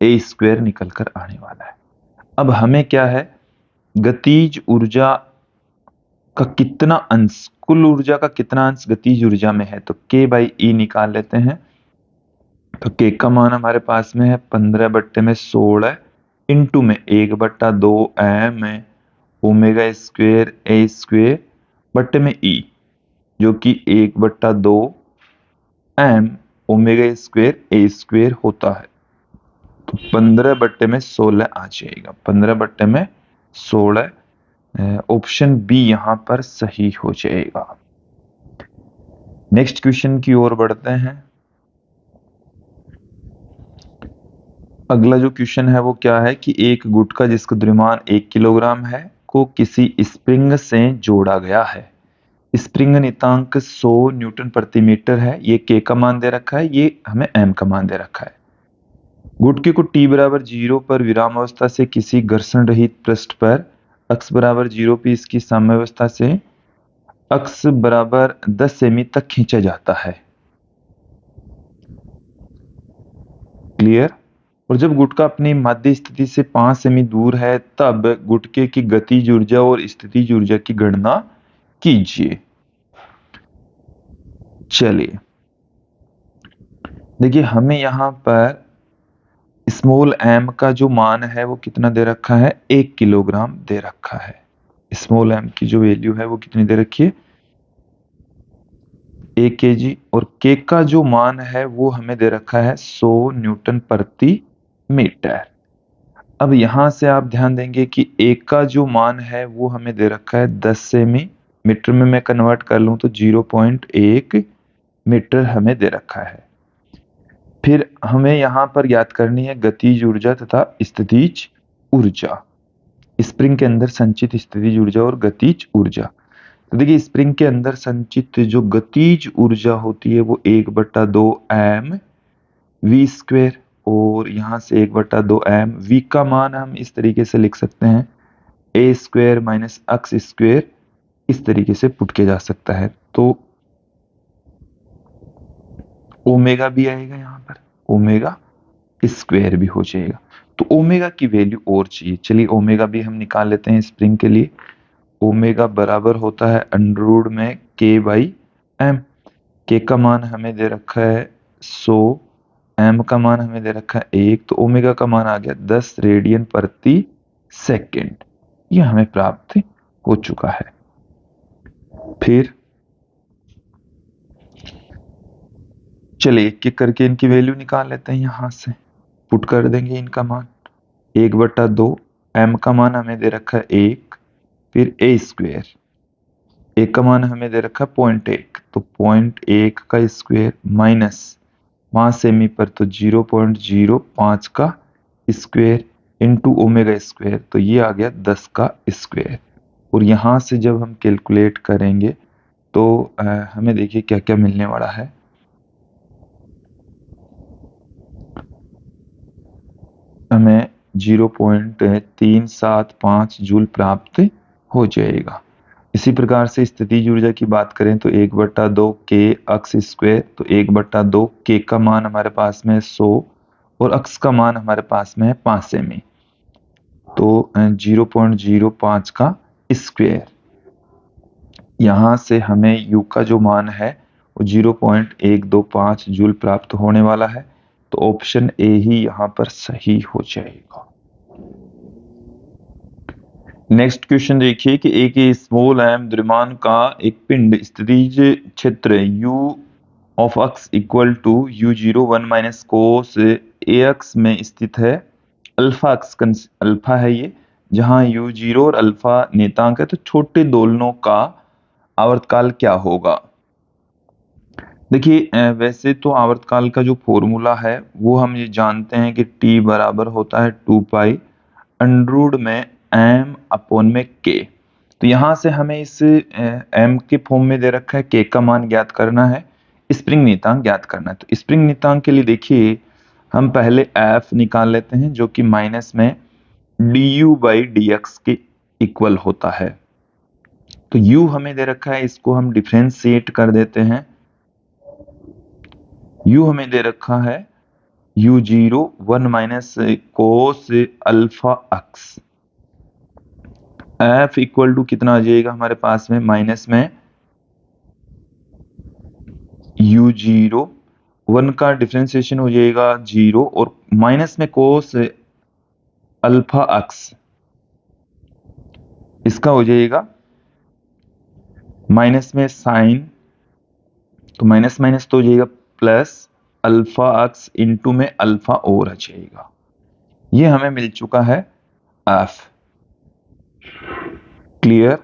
ए स्क्वायर निकल कर आने वाला है। अब हमें क्या है, गतिज ऊर्जा का कितना अंश, कुल ऊर्जा का कितना अंश गतिज ऊर्जा में है, तो k/e निकाल लेते हैं। तो k का मान हमारे पास में है 15/16 इंटू में 1/2 m ओमेगा स्क्वायर ए स्क्वायर बट्टे में e, जो कि 1/2 m ओमेगा स्क्वायर ए स्क्वायर होता है। तो 15/16 आ जाएगा, 15/16। ऑप्शन बी यहां पर सही हो जाएगा। नेक्स्ट क्वेश्चन की ओर बढ़ते हैं। अगला जो क्वेश्चन है वो क्या है कि एक गुटका जिसका द्रव्यमान 1 किलोग्राम है को किसी स्प्रिंग से जोड़ा गया है। स्प्रिंग नियतांक 100 न्यूटन प्रति मीटर है। ये के का मान दे रखा है, ये हमें एम का मान दे रखा है। गुटके को t बराबर 0 पर विराम अवस्था से किसी घर्षण रहित पृष्ठ पर x बराबर 0 पे इसकी साम्यावस्था से x बराबर 10 सेमी तक खींचा जाता है। क्लियर। और जब गुटका अपनी माध्य स्थिति से 5 सेमी दूर है तब गुटके की गतिज ऊर्जा और स्थितिज ऊर्जा की गणना कीजिए। चलिए देखिए हमें यहां पर स्मॉल m का जो मान है वो कितना दे रखा है, 1 किलोग्राम दे रखा है। स्मॉल m की जो वैल्यू है वो कितनी दे रखी है, 1 kg। और k का जो मान है वो हमें दे रखा है 100 न्यूटन प्रति मीटर। अब यहां से आप ध्यान देंगे कि a का जो मान है वो हमें दे रखा है 10 सेमी, मीटर में मैं कन्वर्ट कर लूं तो 0.1 मीटर हमें दे रखा है। फिर हमें यहां पर याद करनी है गतिज ऊर्जा तथा स्थितिज ऊर्जा, स्प्रिंग के अंदर संचित स्थितिज ऊर्जा और गतिज ऊर्जा। तो देखिए स्प्रिंग के अंदर संचित जो गतिज ऊर्जा होती है वो 1/2 m वी स्क्वायर, और यहां से 1/2 m वी का मान हम इस तरीके से लिख सकते हैं ए स्क्वायर माइनस एक्स स्क्वायर, इस तरीके से पुट किया जा सकता है। तो ओमेगा भी आएगा यहाँ पर, ओमेगा स्क्वायर भी हो जाएगा। तो ओमेगा की वैल्यू और चाहिए, चलिए ओमेगा भी हम निकाल लेते हैं स्प्रिंग के लिए। ओमेगा बराबर होता है अंडर में k/m। के का मान हमें दे रखा है 100, m का मान हमें दे रखा है 1, तो ओमेगा का मान आ गया 10 रेडियन प्रति सेकेंड। यह हमें प्राप्त हो चुका है। फिर चलिए एक एक करके इनकी वैल्यू निकाल लेते हैं, यहां से पुट कर देंगे इनका मान। 1/2 m का मान हमें दे रखा है 1, फिर ए स्क्वायर, ए का मान हमें दे रखा है 0.1, तो 0.1 का स्क्वायर माइनस 5 सेमी पर तो 0.05 का स्क्वायर इंटू ओमेगा स्क्वायर, तो ये आ गया 10 का स्क्वायर। और यहां से जब हम कैलकुलेट करेंगे तो हमें देखिए क्या क्या मिलने वाला है। हमें 0.375 जूल प्राप्त हो जाएगा। इसी प्रकार से स्थितिज ऊर्जा की बात करें तो 1/2 k एक्स स्क्वायर, तो 1/2 k का मान हमारे पास में 100 और एक्स का मान हमारे पास में है 5 सेमी, तो 0.05 का स्क्वायर। यहां से हमें u का जो मान है वो 0.125 जूल प्राप्त होने वाला है। तो ऑप्शन ए ही यहां पर सही हो जाएगा। नेक्स्ट क्वेश्चन देखिए कि एक स्मॉल एम द्रव्यमान का एक पिंड स्थितिज क्षेत्र u of x equal to u0 1 minus cos A X में स्थित है। अल्फा एक्स अल्फा है ये, जहां u0 और अल्फा नेतांक है, तो छोटे दोलनों का आवर्तकाल क्या होगा। देखिए वैसे तो आवर्तकाल का जो फॉर्मूला है वो हम ये जानते हैं कि t बराबर होता है 2 पाई अंडर में m अपॉन में k। तो यहां से हमें इस m के फॉर्म में दे रखा है, k का मान ज्ञात करना है, स्प्रिंग नियतांक ज्ञात करना है। तो स्प्रिंग नियतांक के लिए देखिए हम पहले f निकाल लेते हैं जो कि माइनस में du बाई dx के इक्वल होता है। तो u हमें दे रखा है, इसको हम डिफरेंशिएट कर देते हैं। u हमें दे रखा है u0 1 minus cos alpha X. f equal to कितना आ जाएगा हमारे पास में, माइनस में u0 1 का डिफरेंशिएशन हो जाएगा 0 और माइनस में कोस अल्फा एक्स, इसका हो जाएगा माइनस में साइन, तो माइनस माइनस तो हो जाएगा प्लस अल्फा एक्स इंटू में अल्फा और आ जाएगा। ये हमें मिल चुका है f। क्लियर।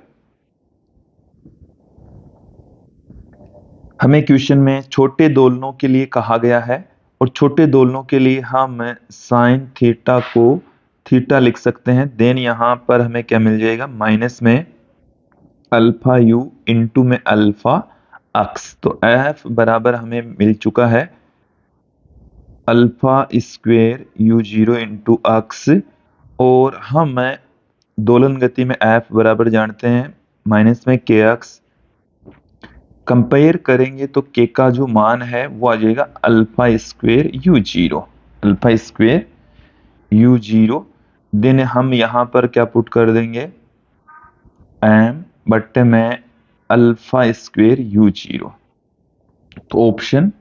हमें क्वेश्चन में छोटे दोलनों के लिए कहा गया है और छोटे दोलनों के लिए हम साइन थीटा को थीटा लिख सकते हैं। देन यहां पर हमें क्या मिल जाएगा, माइनस में अल्फा u इंटू में अल्फा एक्स। तो f बराबर हमें मिल चुका है alpha square u0 into x, और हम दोलन गति में f बराबर जानते हैं माइनस में kx। कंपेयर करेंगे तो k का जो मान है वो आ जाएगा alpha square u0, alpha square u0। Then हम यहां पर क्या पुट कर देंगे, m बट्टे में अल्फा स्क्वेयर u0। तो ऑप्शन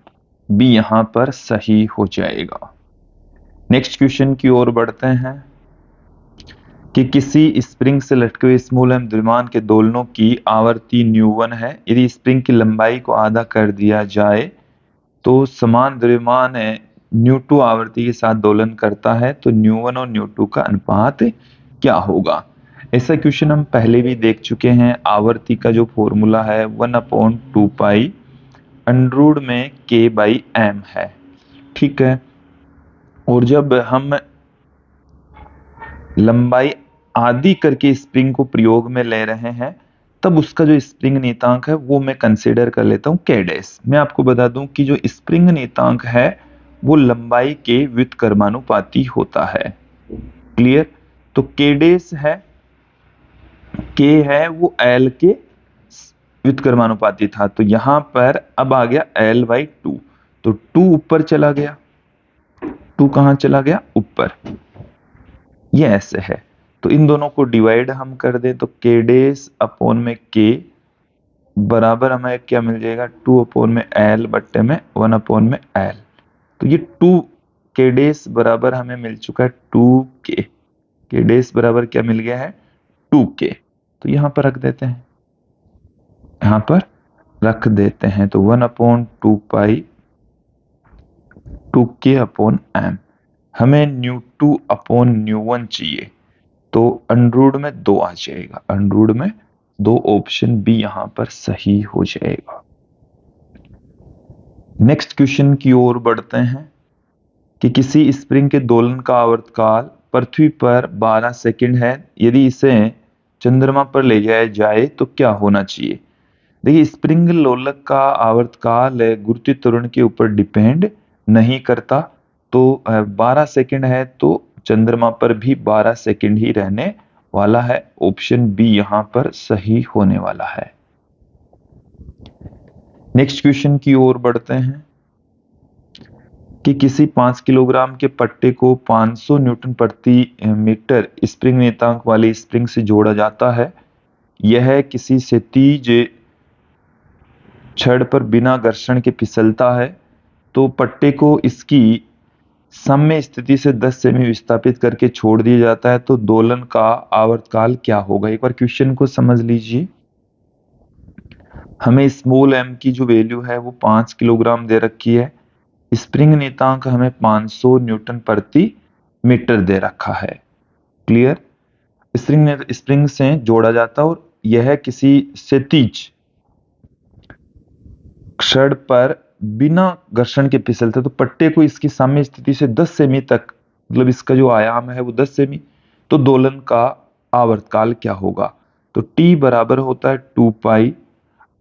बी यहां पर सही हो जाएगा। नेक्स्ट क्वेश्चन की ओर बढ़ते हैं कि किसी स्प्रिंग से लटके हुए स्मॉल एम द्रव्यमान के दोलनों की आवर्ती ν1 है। यदि स्प्रिंग की लंबाई को आधा कर दिया जाए तो समान द्रव्यमान ν2 आवर्ती के साथ दोलन करता है, तो ν1 और ν2 का अनुपात क्या होगा। ऐसा क्वेश्चन हम पहले भी देख चुके हैं। आवर्ती का जो फॉर्मूला है 1/2 पाई अंडर में k बाई m है, ठीक है। और जब हम लंबाई आधी करके स्प्रिंग को प्रयोग में ले रहे हैं तब उसका जो स्प्रिंग नियतांक है वो मैं कंसीडर कर लेता हूं k डैश। मैं आपको बता दूं कि जो स्प्रिंग नियतांक है वो लंबाई के व्युत्क्रमानुपाती होता है। क्लियर। तो k डैश है, k है वो l के व्युत्क्रमानुपाती था, तो यहां पर अब आ गया l बाई 2, तो 2 ऊपर चला गया, 2 कहां चला गया, ऊपर। ये ऐसे है, तो इन दोनों को डिवाइड हम कर दें तो k डैश अपॉन में k बराबर हमें क्या मिल जाएगा, 2 अपॉन में l बट्टे में 1 अपॉन में l। तो ये 2 k डैश बराबर हमें मिल चुका है 2k, k डैश बराबर क्या मिल गया है 2k। तो यहां पर रख देते हैं, यहां पर रख देते हैं, तो 1/2 पाई 2k अपॉन m। हमें ν2 अपॉन ν1 चाहिए, तो अंडर में 2 आ जाएगा, अंडर में 2, ऑप्शन बी यहां पर सही हो जाएगा। नेक्स्ट क्वेश्चन की ओर बढ़ते हैं कि किसी स्प्रिंग के दोलन का आवर्तकाल पृथ्वी पर 12 सेकंड है। यदि इसे चंद्रमा पर ले जाया जाए तो क्या होना चाहिए। देखिए स्प्रिंग लोलक का आवर्तकाल गुरुत्वीय त्वरण के ऊपर डिपेंड नहीं करता, तो 12 सेकंड है तो चंद्रमा पर भी 12 सेकंड ही रहने वाला है। ऑप्शन बी यहां पर सही होने वाला है। नेक्स्ट क्वेश्चन की ओर बढ़ते हैं कि किसी 5 किलोग्राम के पट्टे को 500 न्यूटन प्रति मीटर स्प्रिंग नियतांक वाली स्प्रिंग से जोड़ा जाता है। यह किसी क्षैतिज छड़ पर बिना घर्षण के फिसलता है, तो पट्टे को इसकी साम्य स्थिति से 10 सेमी विस्थापित करके छोड़ दिया जाता है तो दोलन का आवर्तकाल क्या होगा। एक बार क्वेश्चन को समझ लीजिए। हमें स्मॉल m की जो वैल्यू है वो 5 किलोग्राम दे रखी है। स्प्रिंग नियतांक हमें 500 न्यूटन प्रति मीटर दे रखा है। क्लियर। स्प्रिंग से जोड़ा जाता है और यह किसी क्षैतिज छड़ पर बिना घर्षण के फिसलता है तो पट्टे को इसकी साम्य स्थिति से 10 सेमी तक, मतलब इसका जो आयाम है वो 10 सेमी, तो दोलन का आवर्तकाल क्या होगा। तो t बराबर होता है 2 पाई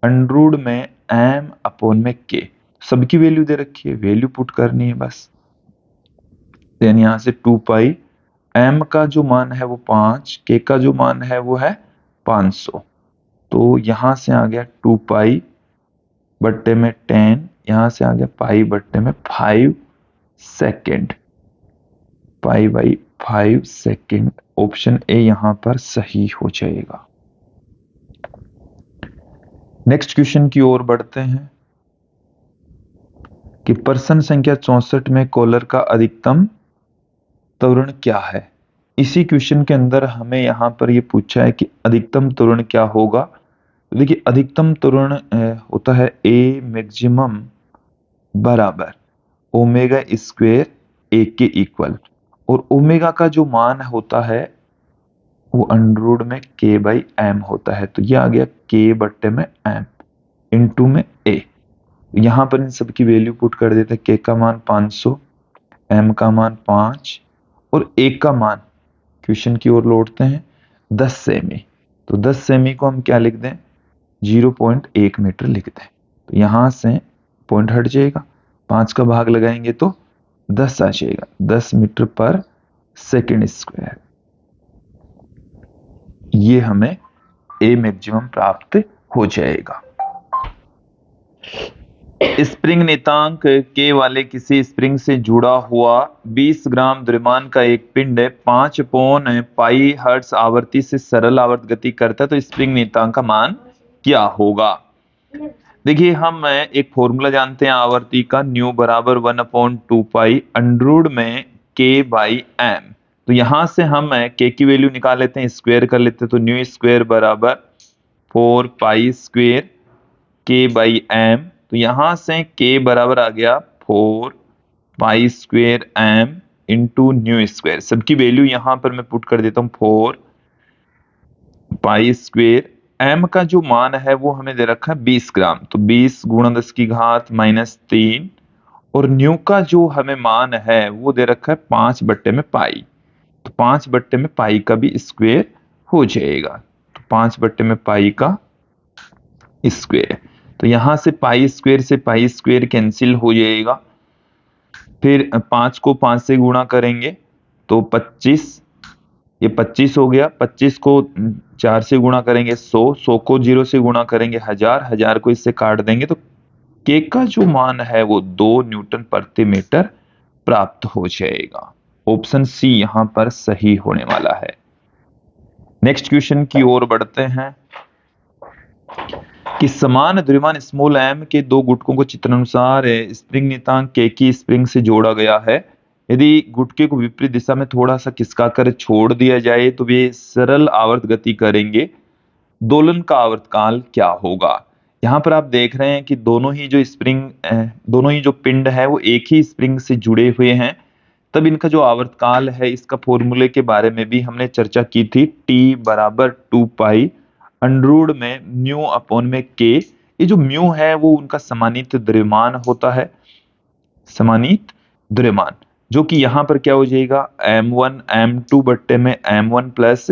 अंडरूट में m अपॉन में k। सबकी वैल्यू दे रखी है, वैल्यू पुट करनी है बस। देन यहां से 2 पाई m का जो मान है वो 5, k का जो मान है वो है 500। तो यहां से आ गया 2 पाई बट्टे में 10, यहां से आ गया पाई बट्टे में 5 second, pi by 5 second. Option A यहां पर सही हो जाएगा। नेक्स्ट क्वेश्चन की ओर बढ़ते हैं कि प्रश्न संख्या 64 में कॉलर का अधिकतम त्वरण क्या है। इसी क्वेश्चन के अंदर हमें यहां पर ये पूछा है कि अधिकतम त्वरण क्या होगा। तो देखिए अधिकतम त्वरण होता है ए मैक्सिमम बराबर ओमेगा स्क्वायर ए के इक्वल, और ओमेगा का जो मान होता है वो अंडररूट में के बाई एम होता है। तो ये आ गया के बट्टे में एम इंटू में ए। यहां पर इन सब की वैल्यू पुट कर देते हैं। के का मान 500, एम का मान 5 और ए का मान, क्वेश्चन की ओर लौटते हैं, 10 सेमी। तो 10 सेमी को हम क्या लिख दें, 0.1 मीटर लिख दें। तो यहां से पॉइंट हट जाएगा, 5 का भाग लगाएंगे तो 10 आ जाएगा, 10 मीटर पर सेकेंड स्क्वायर। ये हमें ए मैक्सिमम प्राप्त हो जाएगा। स्प्रिंग नियतांक के वाले किसी स्प्रिंग से जुड़ा हुआ 20 ग्राम द्रव्यमान का एक पिंड 5 पौन पाई हर्ट्ज आवृत्ति से सरल आवर्त गति करता है तो स्प्रिंग नियतांक का मान क्या होगा। देखिए हम एक फॉर्मूला जानते हैं आवर्ती का, न्यू बराबर 1/2 पाई अंडरूट में के बाई एम। तो यहां से हम के की वैल्यू निकाल लेते हैं, स्क्वायर कर लेते हैं। तो न्यू स्क्वायर बराबर 4 पाई स्क्वायर के बाई एम। तो यहां से के बराबर आ गया 4 pi square M into nu square. सबकी वैल्यू यहां पर मैं पुट कर देता हूं, 4 पाई स्क्वायर एम का जो मान है वो हमें दे रखा है 20 ग्राम। तो 20 गुणा 10 की घात -3, और न्यू का जो हमें मान है वो दे रखा है 5 बट्टे में पाई। तो 5 बट्टे में पाई का भी स्क्वायर हो जाएगा। तो 5 बट्टे में पाई का स्क्वायर। तो यहां से पाई स्क्वायर कैंसिल हो जाएगा। फिर 5 को 5 से गुणा करेंगे तो 25, ये 25 हो गया। 25 को 4 से गुणा करेंगे 100, 100 को 0 से गुणा करेंगे 1000, 1000 को इससे काट देंगे तो के का जो मान है वो 2 न्यूटन प्रति मीटर प्राप्त हो जाएगा। ऑप्शन सी यहां पर सही होने वाला है। नेक्स्ट क्वेश्चन की ओर बढ़ते हैं कि समान द्रव्यमान स्मॉल एम के दो गुटकों को चित्रानुसार स्प्रिंग नियतांक के की स्प्रिंग से जोड़ा गया है। यदि गुटके को विपरीत दिशा में थोड़ा सा खिसका कर छोड़ दिया जाए तो वे सरल आवर्त गति करेंगे। दोलन का आवर्तकाल क्या होगा। यहाँ पर आप देख रहे हैं कि दोनों ही जो पिंड है वो एक ही स्प्रिंग से जुड़े हुए हैं। तब इनका जो आवर्तकाल है इसका फॉर्मूले के बारे में भी हमने चर्चा की थी। टी बराबर 2 पाई अंडरूट में म्यू अपॉन में के। ये जो म्यू है वो उनका समानित द्रव्यमान होता है, समानित द्रव्यमान, जो कि यहां पर क्या हो जाएगा, m1 m2 बट्टे में m1 प्लस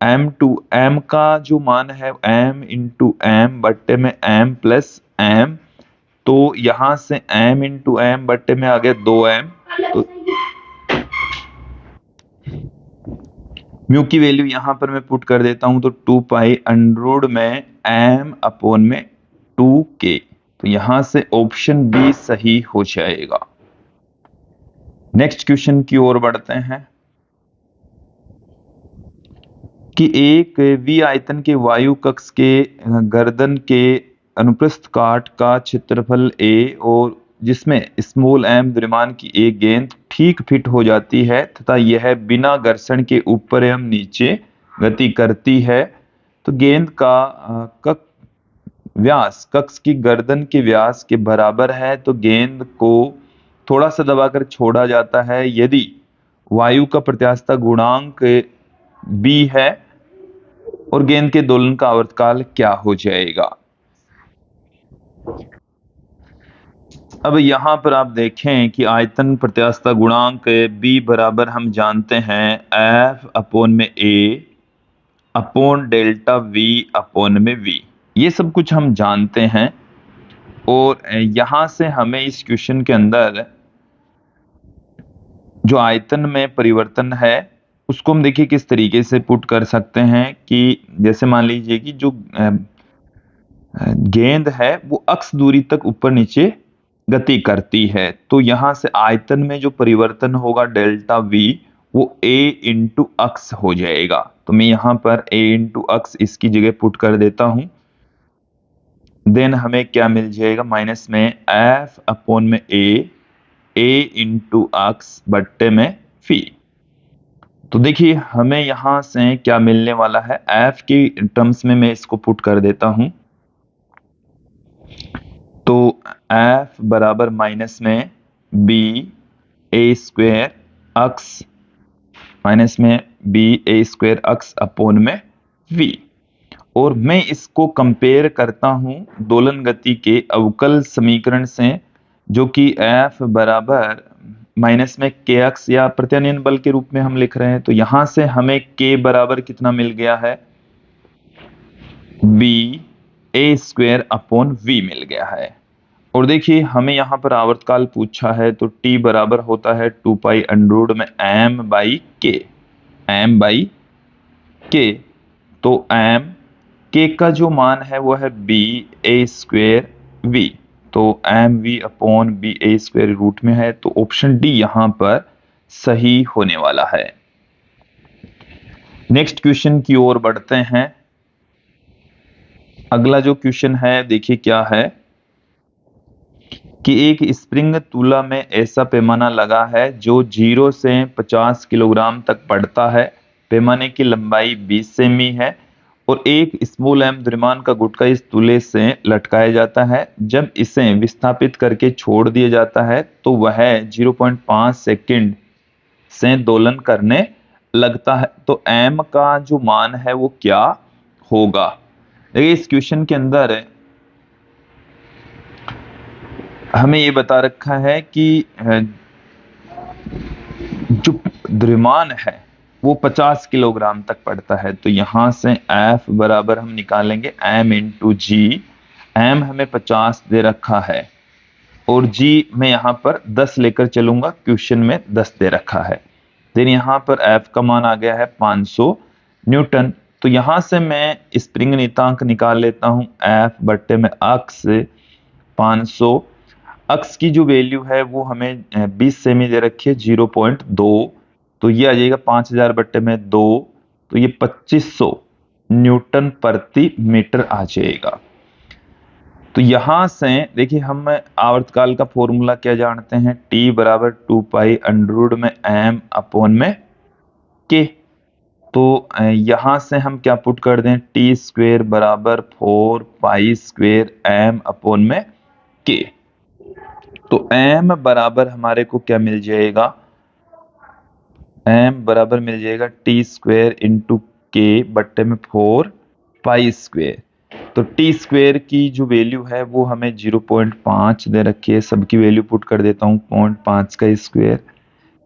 m2। m का जो मान है m इंटू m बट्टे में m प्लस m। तो यहां से m इंटू m बट्टे में आ गया 2m। तो म्यू की वैल्यू यहां पर मैं पुट कर देता हूं तो 2 पाई अंडरूट में m अपॉन में 2k। तो यहां से ऑप्शन बी सही हो जाएगा। नेक्स्ट क्वेश्चन की ओर बढ़ते हैं कि एक वी आयतन के वायु कक्ष के गर्दन के अनुप्रस्थ काट का क्षेत्रफल a और जिसमें स्मॉल m द्रव्यमान की एक गेंद ठीक फिट हो जाती है तथा यह बिना घर्षण के ऊपर एवं नीचे गति करती है, तो गेंद का व्यास कक्ष की गर्दन के व्यास के बराबर है, तो गेंद को थोड़ा सा दबाकर छोड़ा जाता है यदि वायु का प्रत्यास्थता गुणांक b है, और गेंद के दोलन का आवर्तकाल क्या हो जाएगा। अब यहां पर आप देखें कि आयतन प्रत्यास्थता गुणांक b बराबर हम जानते हैं F अपॉन में a upon delta v upon में v, ये सब कुछ हम जानते हैं। और यहां से हमें इस क्वेश्चन के अंदर जो आयतन में परिवर्तन है उसको हम देखिए किस तरीके से पुट कर सकते हैं कि जैसे मान लीजिए कि जो गेंद है वो अक्ष दूरी तक ऊपर नीचे गति करती है, तो यहां से आयतन में जो परिवर्तन होगा डेल्टा v वो a इंटू अक्ष हो जाएगा। तो मैं यहां पर a इंटू अक्ष इसकी जगह पुट कर देता हूं। देन हमें क्या मिल जाएगा, माइनस में F अपॉन में a इंटू अक्ष बट्टे में v। तो देखिए हमें यहां से क्या मिलने वाला है, F की टर्म्स में मैं इसको पुट कर देता हूं। तो F बराबर माइनस में b a square x minus में b a square x upon में v। और मैं इसको कंपेयर करता हूं दोलन गति के अवकल समीकरण से, जो कि F बराबर माइनस में k अक्स या प्रत्यानयन बल के रूप में हम लिख रहे हैं। तो यहां से हमें k बराबर कितना मिल गया है, b a square upon v मिल गया है। और देखिए हमें यहाँ पर आवर्तकाल पूछा है, तो t बराबर होता है 2 पाई अंडर में m बाई k। तो m k का जो मान है वो है b a स्क्वायर v, तो M V upon B A square root में है, तो ऑप्शन डी यहां पर सही होने वाला है। नेक्स्ट क्वेश्चन की ओर बढ़ते हैं। अगला जो क्वेश्चन है देखिए क्या है कि एक स्प्रिंग तुला में ऐसा पैमाना लगा है जो 0 से 50 किलोग्राम तक पड़ता है। पैमाने की लंबाई 20 सेमी है और एक स्मॉल एम द्रव्यमान का गुटका इस तुले से लटकाया जाता है। जब इसे विस्थापित करके छोड़ दिया जाता है तो वह 0.5 सेकंड से दोलन करने लगता है। तो एम का जो मान है वो क्या होगा। देखिए इस क्वेश्चन के अंदर हमें ये बता रखा है कि जो द्रव्यमान है वो 50 किलोग्राम तक पड़ता है। तो यहां से F बराबर हम निकालेंगे m इंटू जी। m हमें 50 दे रखा है और g मैं यहां पर 10 लेकर चलूंगा, क्वेश्चन में 10 दे रखा है। देन यहां पर F का मान आ गया है 500 न्यूटन। तो यहां से मैं स्प्रिंग नियतांक निकाल लेता हूं, F बट्टे में अक्ष 500। अक्ष की जो वैल्यू है वो हमें 20 सेमी दे रखी है 0.2, तो ये आ जाएगा 5000 बट्टे में 2, तो ये 2500 न्यूटन प्रति मीटर आ जाएगा। तो यहां से देखिए हम आवर्तकाल का फॉर्मूला क्या जानते हैं, T बराबर 2 पाई अंडर में m अपॉन में k। तो यहां से हम क्या पुट कर दें, टी स्क्वेयर बराबर 4 पाई स्क्वेयर m अपॉन में k। तो m बराबर हमारे को क्या मिल जाएगा, m बराबर मिल जाएगा टी स्क्वेयर इंटू के बट्टे में 4 पाई स्क्वेयर। तो टी स्क्वेयर की जो वैल्यू है वो हमें 0.5 दे रखी है, सबकी वैल्यू पुट कर देता हूँ 0.5 का स्क्वेयर।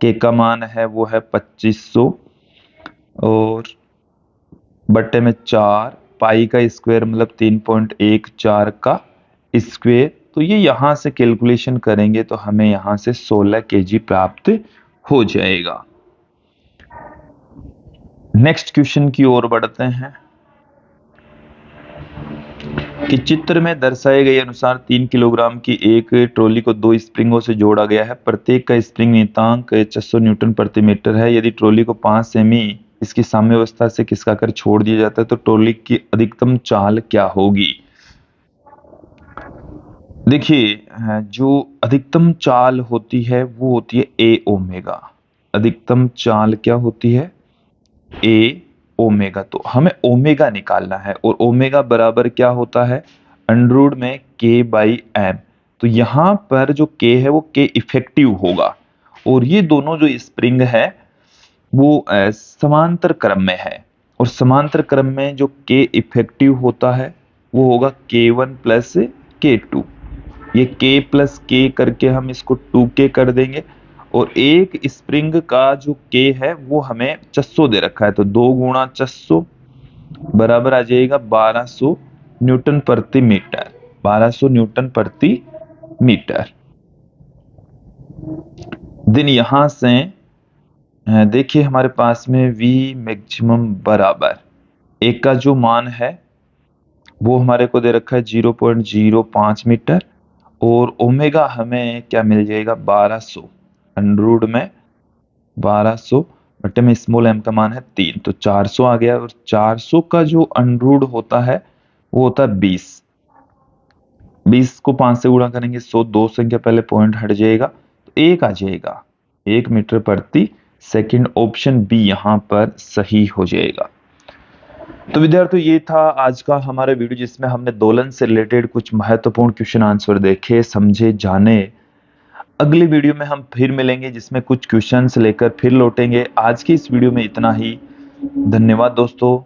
के का मान है वो है 2500 और बट्टे में 4 पाई का स्क्वायर मतलब 3.14 का स्क्वायर। तो ये यहां से कैलकुलेशन करेंगे तो हमें यहां से 16 केजी प्राप्त हो जाएगा। नेक्स्ट क्वेश्चन की ओर बढ़ते हैं कि चित्र में दर्शाए गए अनुसार 3 किलोग्राम की एक ट्रॉली को 2 स्प्रिंगों से जोड़ा गया है। प्रत्येक का स्प्रिंग नियतांक 600 न्यूटन प्रति मीटर है। यदि ट्रॉली को 5 सेमी इसकी साम्यावस्था से खिसकाकर छोड़ दिया जाता है तो ट्रॉली की अधिकतम चाल क्या होगी। देखिए जो अधिकतम चाल होती है वो होती है ए ओमेगा। अधिकतम चाल क्या होती है? A omega. तो हमें ओमेगा निकालना है और ओमेगा बराबर क्या होता है? अंडर में के बाई एम। तो यहां पर जो के है वो के इफेक्टिव होगा और ये दोनों जो स्प्रिंग है वो समांतर क्रम में है और समांतर क्रम में जो के इफेक्टिव होता है वो होगा K1 प्लस K2। ये K प्लस K करके हम इसको 2K कर देंगे और एक स्प्रिंग का जो K है वो हमें 600 दे रखा है, तो 2 गुणा 600 बराबर आ जाएगा 1200 न्यूटन प्रति मीटर। 1200 न्यूटन प्रति मीटर। दिन यहां से देखिए हमारे पास में V मैक्सिमम बराबर एक का जो मान है वो हमारे को दे रखा है 0.05 मीटर और ओमेगा हमें क्या मिल जाएगा 1200 अंडर में 1200 बटे में स्मॉल m का मान है 3, तो 400 आ गया और 400 का जो अंडर होता है वो होता है 20। 20 को 5 से गुणा करेंगे 100, 2 संख्या पहले पॉइंट हट जाएगा तो 1 आ जाएगा, 1 मीटर प्रति सेकंड। ऑप्शन बी यहां पर सही हो जाएगा। तो विद्यार्थियों ये था आज का हमारा वीडियो जिसमें हमने दोलन से रिलेटेड कुछ महत्वपूर्ण क्वेश्चन आंसर देखे, समझे, जाने। अगली वीडियो में हम फिर मिलेंगे जिसमें कुछ क्वेश्चंस लेकर फिर लौटेंगे। आज की इस वीडियो में इतना ही। धन्यवाद दोस्तों।